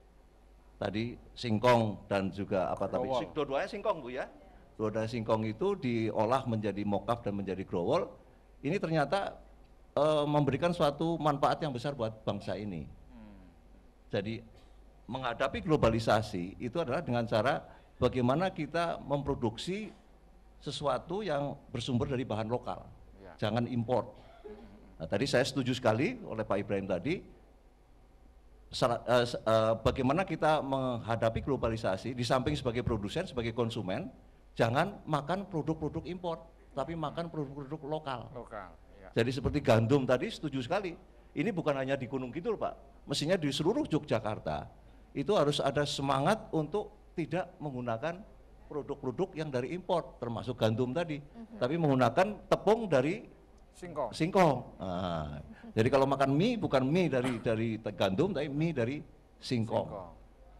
tadi singkong dan juga apa tadi, dua-duanya singkong Bu ya, dua-duanya singkong itu diolah menjadi mokaf dan menjadi growol. Ini ternyata memberikan suatu manfaat yang besar buat bangsa ini. Jadi menghadapi globalisasi itu adalah dengan cara bagaimana kita memproduksi sesuatu yang bersumber dari bahan lokal, jangan impor. Nah, tadi saya setuju sekali oleh Pak Ibrahim tadi, bagaimana kita menghadapi globalisasi, di samping sebagai produsen, sebagai konsumen, jangan makan produk-produk impor, tapi makan produk-produk lokal. Jadi seperti gandum tadi, setuju sekali. Ini bukan hanya di Gunung Kidul Pak, mestinya di seluruh Yogyakarta, itu harus ada semangat untuk tidak menggunakan produk-produk yang dari impor, termasuk gandum tadi, tapi menggunakan tepung dari singkong. Nah, jadi kalau makan mie bukan mie dari gandum, tapi mie dari singkong.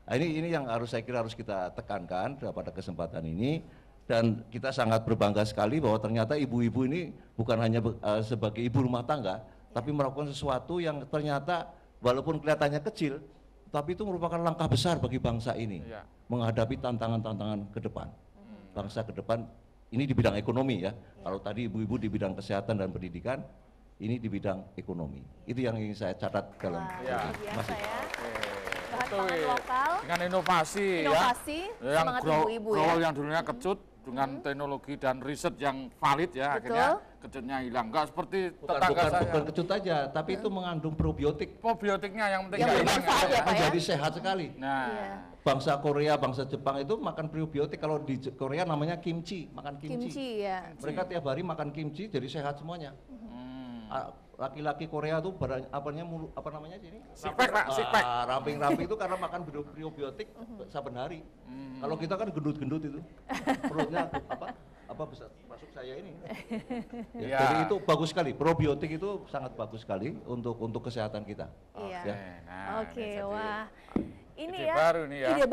Nah, ini yang saya kira harus kita tekankan pada kesempatan ini, dan kita sangat berbangga sekali bahwa ternyata ibu-ibu ini bukan hanya sebagai ibu rumah tangga, tapi melakukan sesuatu yang ternyata walaupun kelihatannya kecil, tapi itu merupakan langkah besar bagi bangsa ini menghadapi tantangan-tantangan ke depan. Bangsa ke depan ini di bidang ekonomi ya. Kalau tadi ibu-ibu di bidang kesehatan dan pendidikan, ini di bidang ekonomi. Itu yang ingin saya catat dalam biasa ya. Bahan pangan lokal dengan inovasi ya, yang ibu-ibu growol yang dulunya kecut dengan teknologi dan riset yang valid ya, akhirnya kecutnya hilang. Enggak seperti bukan kecut aja, tapi itu mengandung probiotik. Probiotiknya yang penting menjadi sehat sekali. Nah, bangsa Korea, bangsa Jepang itu makan probiotik. Kalau di Korea namanya kimchi, makan kimchi. Mereka tiap hari makan kimchi, jadi sehat semuanya. Laki-laki Korea tuh badannya apa namanya sih ini? Six-pack Pak, six-pack. Ramping-ramping itu karena makan probiotik saben hari. Kalau kita kan gendut-gendut itu, perutnya apa bisa masuk saya ini. Jadi itu bagus sekali, probiotik itu sangat bagus sekali untuk kesehatan kita. Oke, wah. ini ide ya. baru nih ya. Ide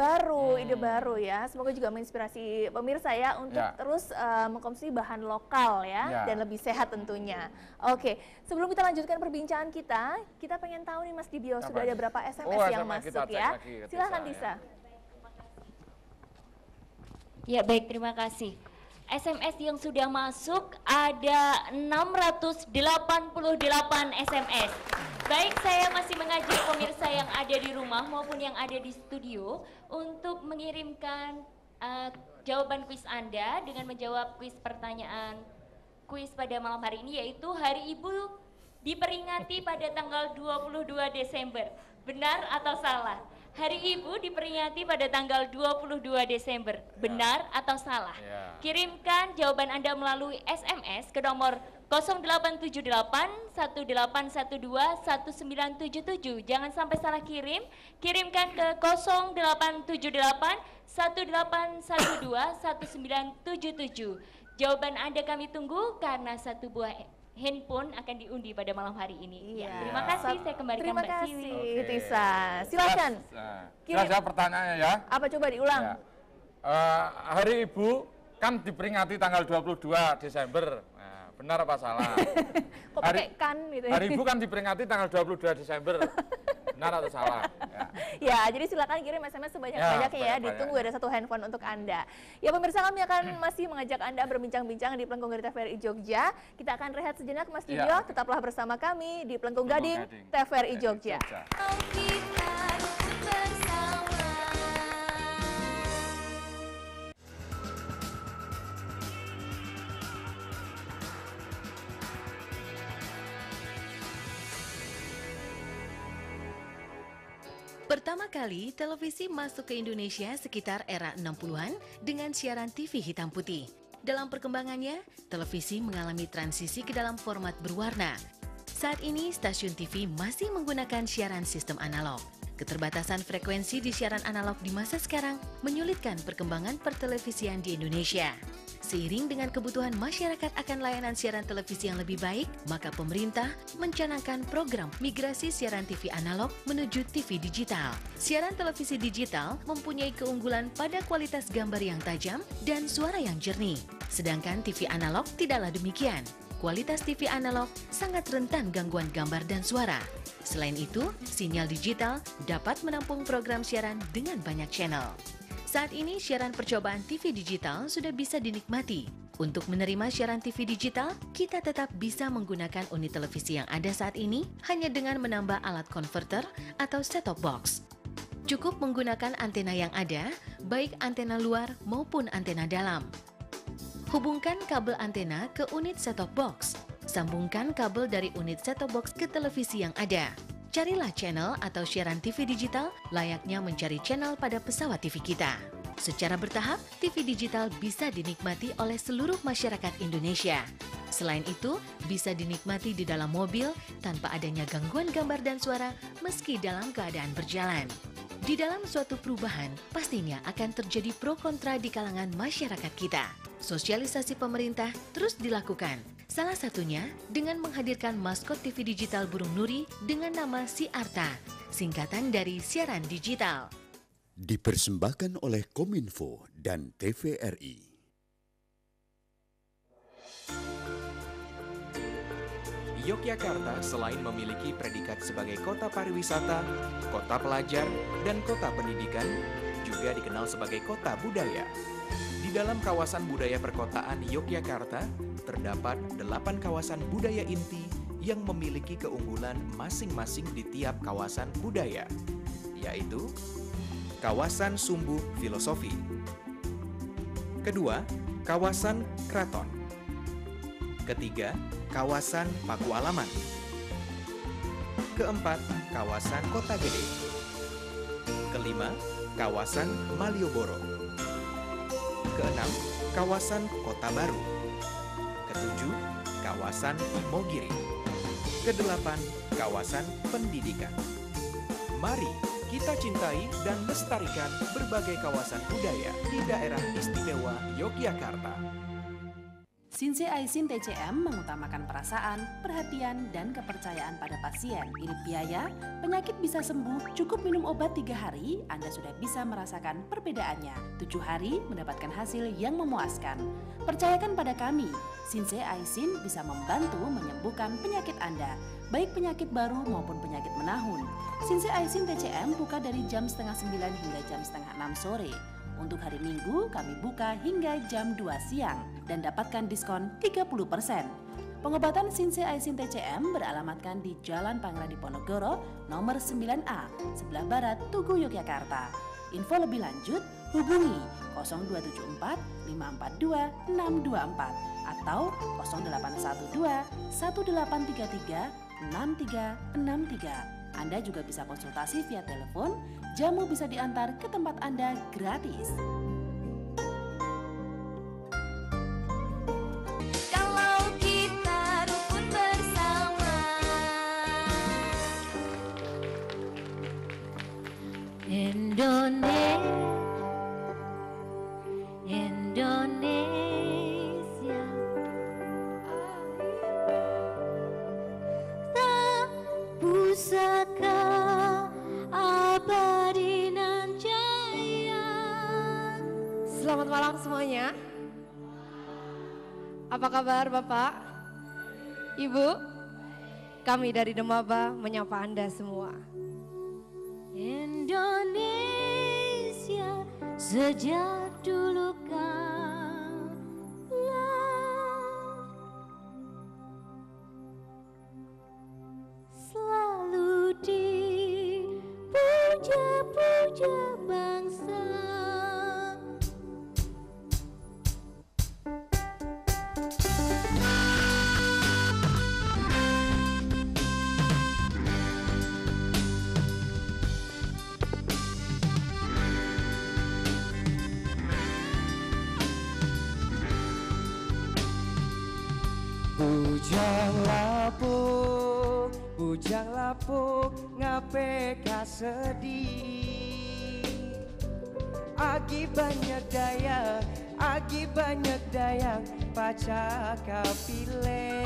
baru ya. Semoga juga menginspirasi pemirsa ya untuk terus mengkonsumsi bahan lokal ya, dan lebih sehat tentunya. Oke, sebelum kita lanjutkan perbincangan kita pengen tahu nih Mas Dibio sudah ada berapa SMS yang masuk ya. Silahkan Disa. Ya baik, terima kasih. SMS yang sudah masuk ada 688 SMS. Baik, saya masih mengajak pemirsa yang ada di rumah maupun yang ada di studio untuk mengirimkan jawaban kuis Anda dengan menjawab kuis pada malam hari ini, yaitu Hari Ibu diperingati pada tanggal 22 Desember. Benar atau salah? Hari Ibu diperingati pada tanggal 22 Desember. Benar atau salah? Kirimkan jawaban Anda melalui SMS ke nomor 0878 1812 1977. Jangan sampai salah kirim. Kirimkan ke 0878 1812 1977. Jawaban Anda kami tunggu karena satu buah handphone akan diundi pada malam hari ini. Ya, terima kasih, saya kembalikan Terima Mbak kasih, Siwi. Tisa. Silakan. Saya pertanyaannya ya. Apa coba diulang? Hari Ibu kan diperingati tanggal 22 Desember. Nah, benar apa salah? Kok pakai kan gitu ya? Hari Ibu kan diperingati tanggal 22 Desember. Benar atau salah? Ya, jadi silakan kirim SMS sebanyak-banyaknya ya. Ditunggu ada satu handphone untuk Anda. Ya pemirsa, kami akan masih mengajak Anda berbincang-bincang di Pelengkung Gading TVRI Jogja. Kita akan rehat sejenak Mas Dibio. Tetaplah bersama kami di Pelengkung Gading TVRI Jogja. Pertama kali, televisi masuk ke Indonesia sekitar era 60-an dengan siaran TV hitam putih. Dalam perkembangannya, televisi mengalami transisi ke dalam format berwarna. Saat ini, stasiun TV masih menggunakan siaran sistem analog. Keterbatasan frekuensi di siaran analog di masa sekarang menyulitkan perkembangan pertelevisian di Indonesia. Seiring dengan kebutuhan masyarakat akan layanan siaran televisi yang lebih baik, maka pemerintah mencanangkan program migrasi siaran TV analog menuju TV digital. Siaran televisi digital mempunyai keunggulan pada kualitas gambar yang tajam dan suara yang jernih. Sedangkan TV analog tidaklah demikian. Kualitas TV analog sangat rentan gangguan gambar dan suara. Selain itu, sinyal digital dapat menampung program siaran dengan banyak channel. Saat ini siaran percobaan TV digital sudah bisa dinikmati. Untuk menerima siaran TV digital, kita tetap bisa menggunakan unit televisi yang ada saat ini hanya dengan menambah alat konverter atau set-top box. Cukup menggunakan antena yang ada, baik antena luar maupun antena dalam. Hubungkan kabel antena ke unit set-top box. Sambungkan kabel dari unit set-top box ke televisi yang ada. Carilah channel atau siaran TV digital layaknya mencari channel pada pesawat TV kita. Secara bertahap, TV digital bisa dinikmati oleh seluruh masyarakat Indonesia. Selain itu, bisa dinikmati di dalam mobil tanpa adanya gangguan gambar dan suara meski dalam keadaan berjalan. Di dalam suatu perubahan, pastinya akan terjadi pro kontra di kalangan masyarakat kita. Sosialisasi pemerintah terus dilakukan. Salah satunya dengan menghadirkan maskot TV digital burung nuri dengan nama Siarta, singkatan dari siaran digital. Dipersembahkan oleh Kominfo dan TVRI. Yogyakarta selain memiliki predikat sebagai kota pariwisata, kota pelajar, dan kota pendidikan, juga dikenal sebagai kota budaya. Di dalam kawasan budaya perkotaan Yogyakarta, terdapat 8 kawasan budaya inti yang memiliki keunggulan masing-masing di tiap kawasan budaya, yaitu kawasan Sumbu Filosofi. Kedua, kawasan Kraton. Ketiga, kawasan Paku Alaman. Keempat, kawasan Kota Gede. Kelima, kawasan Malioboro. Keenam, kawasan Kota Baru. Ketujuh, kawasan Imogiri. Kedelapan, kawasan pendidikan. Mari kita cintai dan lestarikan berbagai kawasan budaya di daerah istimewa Yogyakarta. Sinsei Aisin TCM mengutamakan perasaan, perhatian, dan kepercayaan pada pasien. Irit biaya, penyakit bisa sembuh, cukup minum obat 3 hari, Anda sudah bisa merasakan perbedaannya. 7 hari mendapatkan hasil yang memuaskan. Percayakan pada kami, Sinsei Aisin bisa membantu menyembuhkan penyakit Anda, baik penyakit baru maupun penyakit menahun. Sinsei Aisin TCM buka dari jam setengah 9 hingga jam setengah 6 sore. Untuk hari Minggu, kami buka hingga jam 2 siang dan dapatkan diskon 30%. Pengobatan Sinsei Aisin TCM beralamatkan di Jalan Pangeran Diponegoro, nomor 9A, sebelah barat, Tugu, Yogyakarta. Info lebih lanjut, hubungi 0274 542 624 atau 0812 1833 6363. Anda juga bisa konsultasi via telepon, jamu bisa diantar ke tempat Anda gratis. Kalau kita rukun bersama. Indonesia, tak pusaka abadi nan jaya. Selamat malam semuanya. Apa kabar Bapak? Ibu? Kami dari Demaba menyapa Anda semua. Indonesia sejak dulu kala selalu dipuja-puja bangsa. Bujang lapuk ngape ka sedih. Agi banyak dayang paca kapile.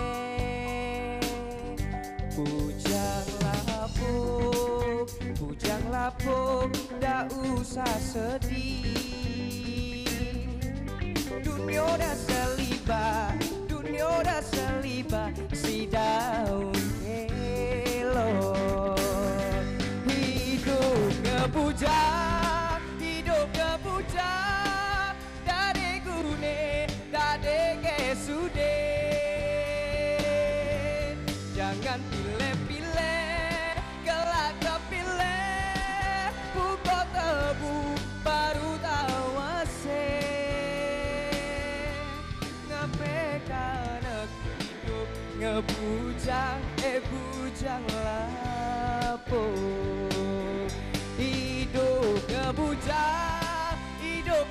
Bujang lapuk dak usah sedih. Dunia dah seliba si daun elok. Hidup ngebujang dari gune dari kesude. Jangan pilih-pilih kelak kepilih, pukul tebu baru tahu ngebujang, bujang lapuk. Hidup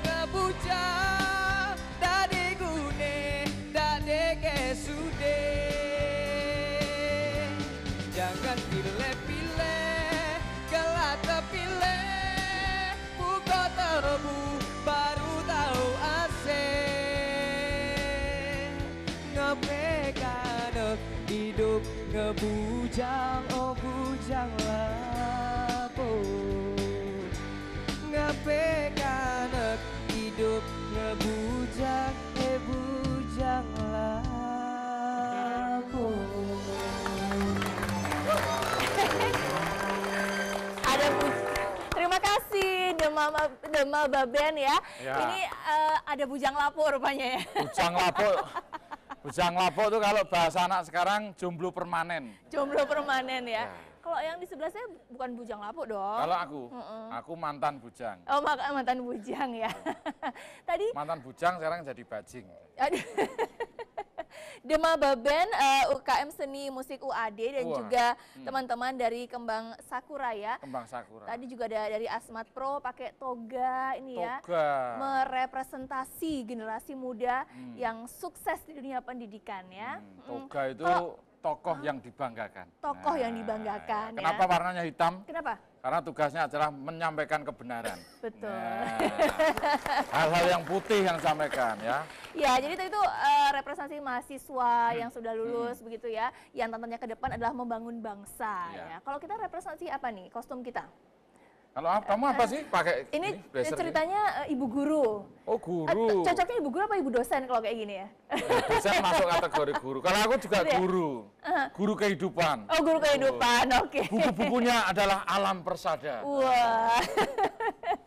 ngebujang dari gune dari kesude. Jangan pilih-pilih kelak terpilih, pukul tebu baru tahu asing. Ngepekan hidup ngebujang, oh bujang lapuk. Ngepekan hidup ngebujang, bujang lapuk. Terima kasih Demaba Band ya. Ini ada bujang lapuk rupanya ya. Bujang lapuk itu kalau bahasa anak sekarang jomblo permanen. Jomblo permanen ya. Kalau yang di sebelah saya bukan bujang lapuk dong. Kalau aku mantan bujang. Oh, mantan bujang ya. Tadi mantan bujang sekarang jadi bajing. Demaba Band, UKM Seni Musik UAD dan juga teman-teman dari Kembang Sakura ya. Kembang Sakura. Tadi juga ada dari Asmat Pro pakai toga ini ya. Merepresentasi generasi muda yang sukses di dunia pendidikan ya. Toga itu tokoh yang dibanggakan. Tokoh yang dibanggakan ya. Kenapa warnanya hitam? Kenapa? Karena tugasnya adalah menyampaikan kebenaran. Betul. Nah, hal-hal yang putih yang sampaikan ya. Ya, jadi itu representasi mahasiswa yang sudah lulus begitu ya. Yang tantangannya ke depan adalah membangun bangsa ya. Kalau kita representasi apa nih kostum kita? Kalau kamu apa sih pakai ini blazer ceritanya ibu guru. Oh, guru. Cocoknya ibu guru apa ibu dosen kalau kayak gini ya? Dosen masuk kategori guru. Kalau aku juga guru. Guru kehidupan. Oh, guru kehidupan. Oke. Buku-bukunya adalah Alam Persada. Wah.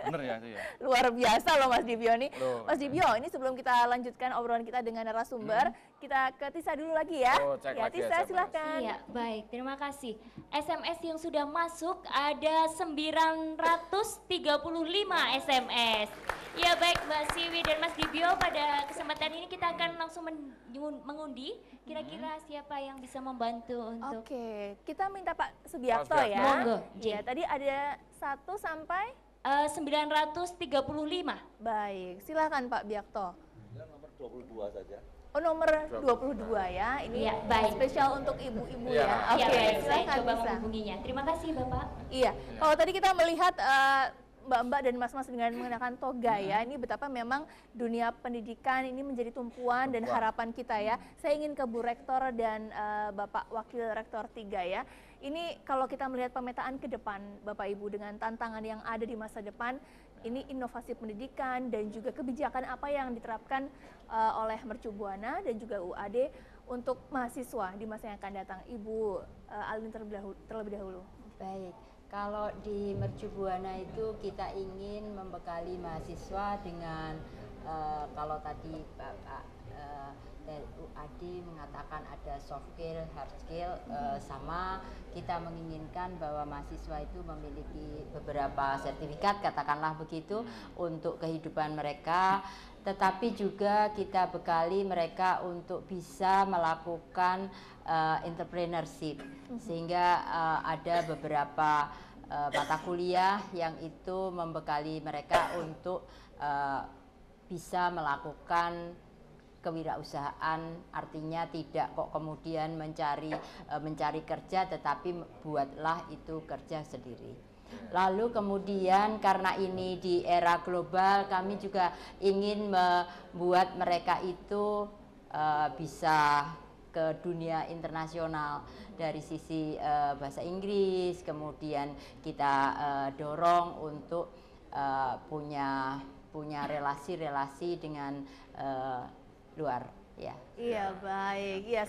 Bener ya itu ya. Luar biasa loh Mas Dibio nih. Mas Dibio, ini sebelum kita lanjutkan obrolan kita dengan narasumber, kita ke Tisa dulu lagi ya. Oh, cek ya, lagi Tisa SMS. silahkan. Iya, baik. Terima kasih. SMS yang sudah masuk ada 935 SMS. Ya baik Mbak Siwi dan Mas Dibio, pada kesempatan ini kita akan langsung mengundi kira-kira siapa yang bisa membantu untuk. Oke, kita minta Pak Subiakto ya. Monggo. Iya, tadi ada 1 sampai 935. Baik, silakan Pak Biakto. Nomor 22 saja. Oh, nomor 22 ya. Ini ya, baik. Spesial untuk ibu-ibu ya. ya. Oke, Baik, saya silakan coba bisa. menghubunginya. Terima kasih Bapak. Iya, kalau tadi kita melihat mbak-mbak dan mas-mas dengan mengenakan toga ya, ini betapa memang dunia pendidikan ini menjadi tumpuan dan harapan kita ya. Saya ingin ke Bu Rektor dan Bapak Wakil Rektor 3 ya. Ini kalau kita melihat pemetaan ke depan Bapak Ibu dengan tantangan yang ada di masa depan, ini inovasi pendidikan dan juga kebijakan apa yang diterapkan oleh Mercu Buana dan juga UAD untuk mahasiswa di masa yang akan datang. Ibu Alin terlebih dahulu. Baik. Kalau di Mercu Buana itu kita ingin membekali mahasiswa dengan kalau tadi Bapak dari UAD mengatakan ada soft skill, hard skill, sama kita menginginkan bahwa mahasiswa itu memiliki beberapa sertifikat, katakanlah begitu, untuk kehidupan mereka, tetapi juga kita bekali mereka untuk bisa melakukan entrepreneurship, sehingga ada beberapa mata kuliah yang itu membekali mereka untuk bisa melakukan kewirausahaan, artinya tidak kok kemudian mencari kerja, tetapi buatlah itu kerja sendiri. Lalu kemudian karena ini di era global, kami juga ingin membuat mereka itu bisa ke dunia internasional dari sisi bahasa Inggris, kemudian kita dorong untuk punya relasi-relasi dengan luar ya. Iya, baik. Iya,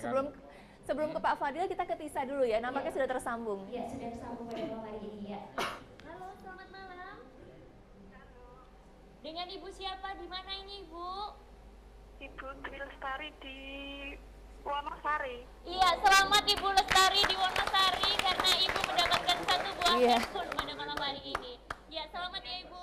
sebelum ke Pak Fadil kita ke Tisa dulu ya. Nampaknya sudah tersambung. Ya, sudah tersambung pada malam hari ini ya. Halo, selamat malam. Dengan Ibu siapa? Di mana ini, Ibu? Ibu Dwi Lestari di Wonosari. Iya, selamat Ibu Lestari di Wonosari karena Ibu mendapatkan 1 buah handphone pada malam hari ini. Ya, selamat ya Ibu.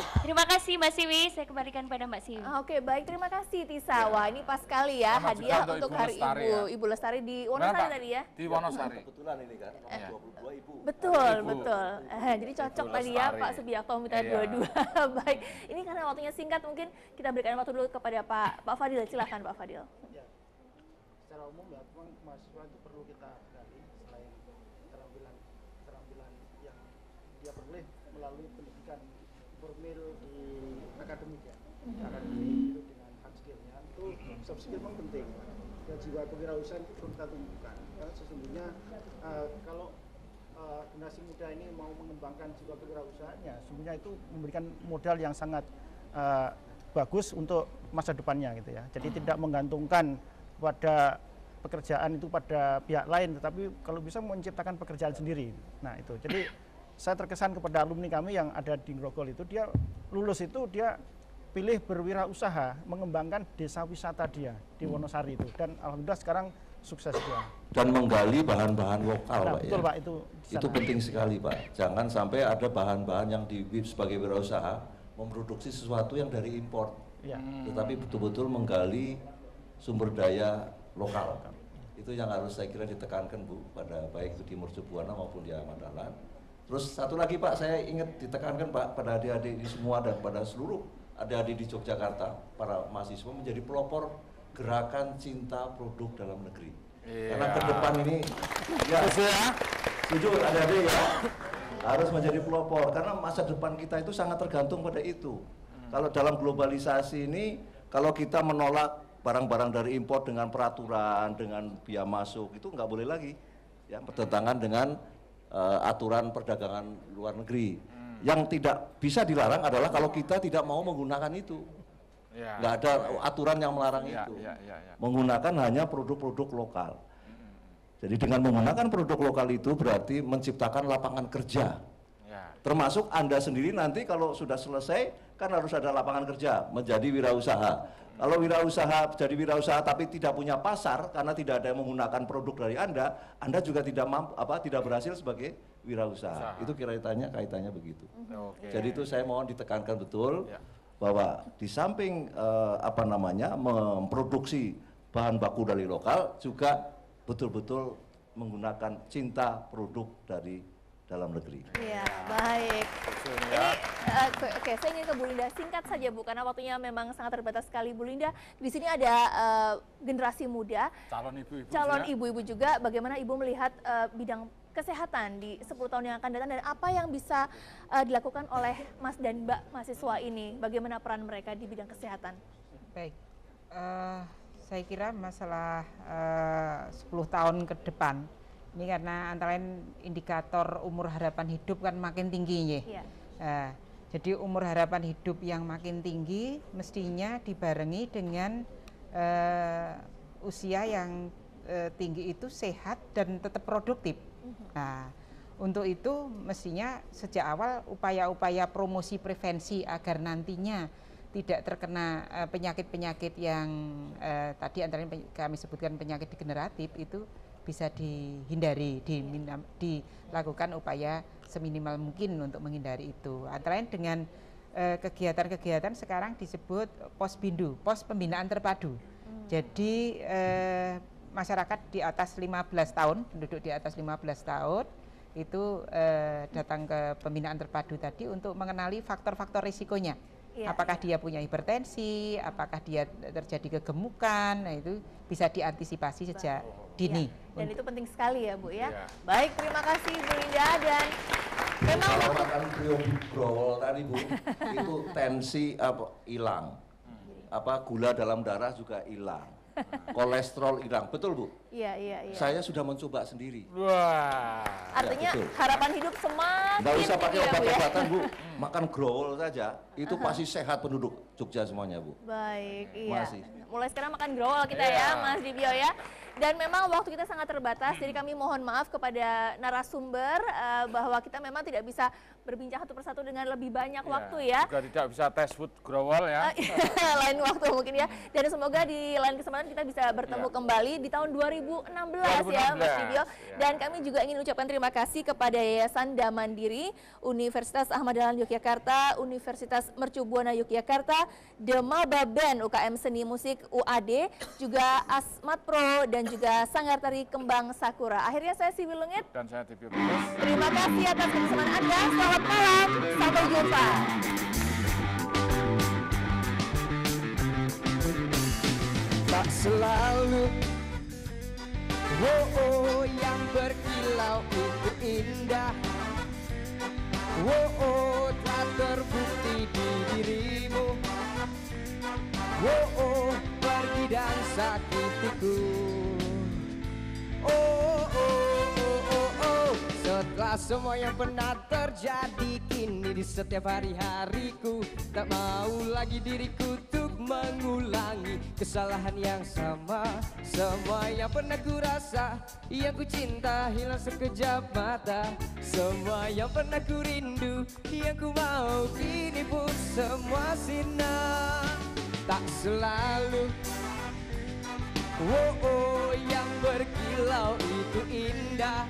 Terima kasih Mbak Siwi, saya kembalikan pada Mbak Siwi. Oke, baik, terima kasih Tisa. Wah, ini pas sekali ya hadiah untuk Hari Ibu. Ya. Ibu Lestari di Wonosari tadi ya? Di Wonosari. Kebetulan ini kan, 22 Ibu. Betul, betul. Jadi cocok tadi ya Pak Subiakto minta 22. Baik, ini karena waktunya singkat mungkin kita berikan waktu dulu kepada Pak Fadil. Silakan Pak Fadil. Ya. Secara umum ya, memang mahasiswa itu perlu kita gali selain keterampilan yang dia peroleh melalui pendidikan formal di akademik ya, akademik itu dengan hard skillnya itu soft skill memang penting dan jiwa kewirausahaan itu perlu kita tumbuhkan karena sesungguhnya kalau generasi muda ini mau mengembangkan jiwa kewirausahaannya, sesungguhnya itu memberikan modal yang sangat bagus untuk masa depannya gitu ya. Jadi tidak menggantungkan pada pekerjaan itu pada pihak lain, tetapi kalau bisa menciptakan pekerjaan sendiri. Nah itu, jadi saya terkesan kepada alumni kami yang ada di Grogol itu, dia lulus itu dia pilih berwirausaha, mengembangkan desa wisata dia di Wonosari itu, dan alhamdulillah sekarang sukses dia. Dan menggali bahan-bahan lokal, Nah, Pak betul, ya. Pak, itu penting sekali, Pak. Jangan sampai ada bahan-bahan yang sebagai wirausaha memproduksi sesuatu yang dari impor, tetapi betul-betul menggali sumber daya lokal. Itu yang harus saya kira ditekankan Bu, pada baik itu di Mercu Buana maupun di Ahmad Dahlan. Terus satu lagi Pak, saya ingat ditekankan Pak pada adik-adik ini semua dan pada seluruh adik-adik di Yogyakarta, para mahasiswa menjadi pelopor gerakan cinta produk dalam negeri. Karena ke depan ini, ya, setuju adik-adik ya, Harus menjadi pelopor karena masa depan kita itu sangat tergantung pada itu. Kalau dalam globalisasi ini, kalau kita menolak barang-barang dari impor dengan peraturan, dengan biaya masuk, itu nggak boleh lagi. Ya, bertentangan dengan aturan perdagangan luar negeri. Yang tidak bisa dilarang adalah kalau kita tidak mau menggunakan itu. Nggak ada aturan yang melarang itu. Menggunakan hanya produk-produk lokal. Jadi dengan menggunakan produk lokal itu berarti menciptakan lapangan kerja. Termasuk Anda sendiri nanti kalau sudah selesai kan harus ada lapangan kerja, menjadi wirausaha. Kalau wirausaha jadi wirausaha tapi tidak punya pasar karena tidak ada yang menggunakan produk dari Anda juga tidak mampu tidak berhasil sebagai wirausaha. Itu kaitannya begitu. Jadi itu saya mohon ditekankan betul bahwa di samping memproduksi bahan baku dari lokal juga betul-betul menggunakan cinta produk dari dalam negeri. Iya, baik. Ini, oke, saya ingin ke Bu Linda singkat saja Bu, karena waktunya memang sangat terbatas sekali. Bu Linda, di sini ada generasi muda, calon ibu-ibu juga. Bagaimana Ibu melihat bidang kesehatan di 10 tahun yang akan datang dan apa yang bisa dilakukan oleh Mas dan Mbak mahasiswa ini? Bagaimana peran mereka di bidang kesehatan? Baik, saya kira masalah 10 tahun ke depan. Ini karena antara lain indikator umur harapan hidup kan makin tinggi ya. Jadi umur harapan hidup yang makin tinggi mestinya dibarengi dengan usia yang tinggi itu sehat dan tetap produktif. Nah, untuk itu mestinya sejak awal upaya-upaya promosi prevensi agar nantinya tidak terkena penyakit-penyakit yang tadi antara lain kami sebutkan penyakit degeneratif itu bisa dihindari, dilakukan upaya seminimal mungkin untuk menghindari itu. Antara lain dengan kegiatan-kegiatan sekarang disebut POSBINDU, pos pembinaan terpadu. Jadi masyarakat di atas 15 tahun, penduduk di atas 15 tahun itu datang ke pembinaan terpadu tadi untuk mengenali faktor-faktor risikonya. Apakah dia punya hipertensi, apakah dia terjadi kegemukan, nah itu bisa diantisipasi sejak dini. Dan itu penting sekali ya Bu ya. Baik, terima kasih Bu Linda dan memang kalau makan growol tadi Bu, itu tensi hilang, gula dalam darah juga hilang. Kolesterol hilang, betul Bu? Iya. Saya sudah mencoba sendiri. Wah. Artinya harapan hidup semakin nggak usah pakai obat-obatan ya? Bu, makan growol saja, itu pasti sehat penduduk Jogja semuanya Bu. Baik, iya. Masih. Mulai sekarang makan growol kita ya Mas Dibio ya. Dan memang waktu kita sangat terbatas, jadi kami mohon maaf kepada narasumber bahwa kita memang tidak bisa berbincang satu persatu dengan lebih banyak waktu ya. Juga tidak bisa tes food growol ya. Lain waktu mungkin ya. Dan semoga di lain kesempatan kita bisa bertemu kembali di tahun 2016 ya Mas Dibio. Dan kami juga ingin ucapkan terima kasih kepada Yayasan Damandiri, Universitas Ahmad Dahlan Yogyakarta, Universitas Mercubuana Yogyakarta, Demaba Band UKM Seni Musik UAD, juga Asmat Pro dan juga Sanggar Tari Kembang Sakura. Akhirnya saya Siwi Lengit. Dan saya Dibio. Terima kasih atas kebersamaan Anda. Selamat malam. Sampai jumpa. Tak selalu yang berkilau itu indah. Tak terbukti di dirimu. Pergi dan sakitiku. Setelah semua yang pernah terjadi, kini di setiap hari-hariku tak mau lagi diriku untuk mengulangi kesalahan yang sama. Semua yang pernah ku rasa, yang ku cinta hilang sekejap mata. Semua yang pernah ku rindu, yang ku mau kini pun semua sirna. Tak selalu yang berkilau itu indah.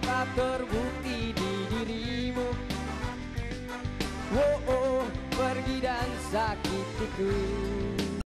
Tak terbukti di dirimu. Pergi dan sakitiku.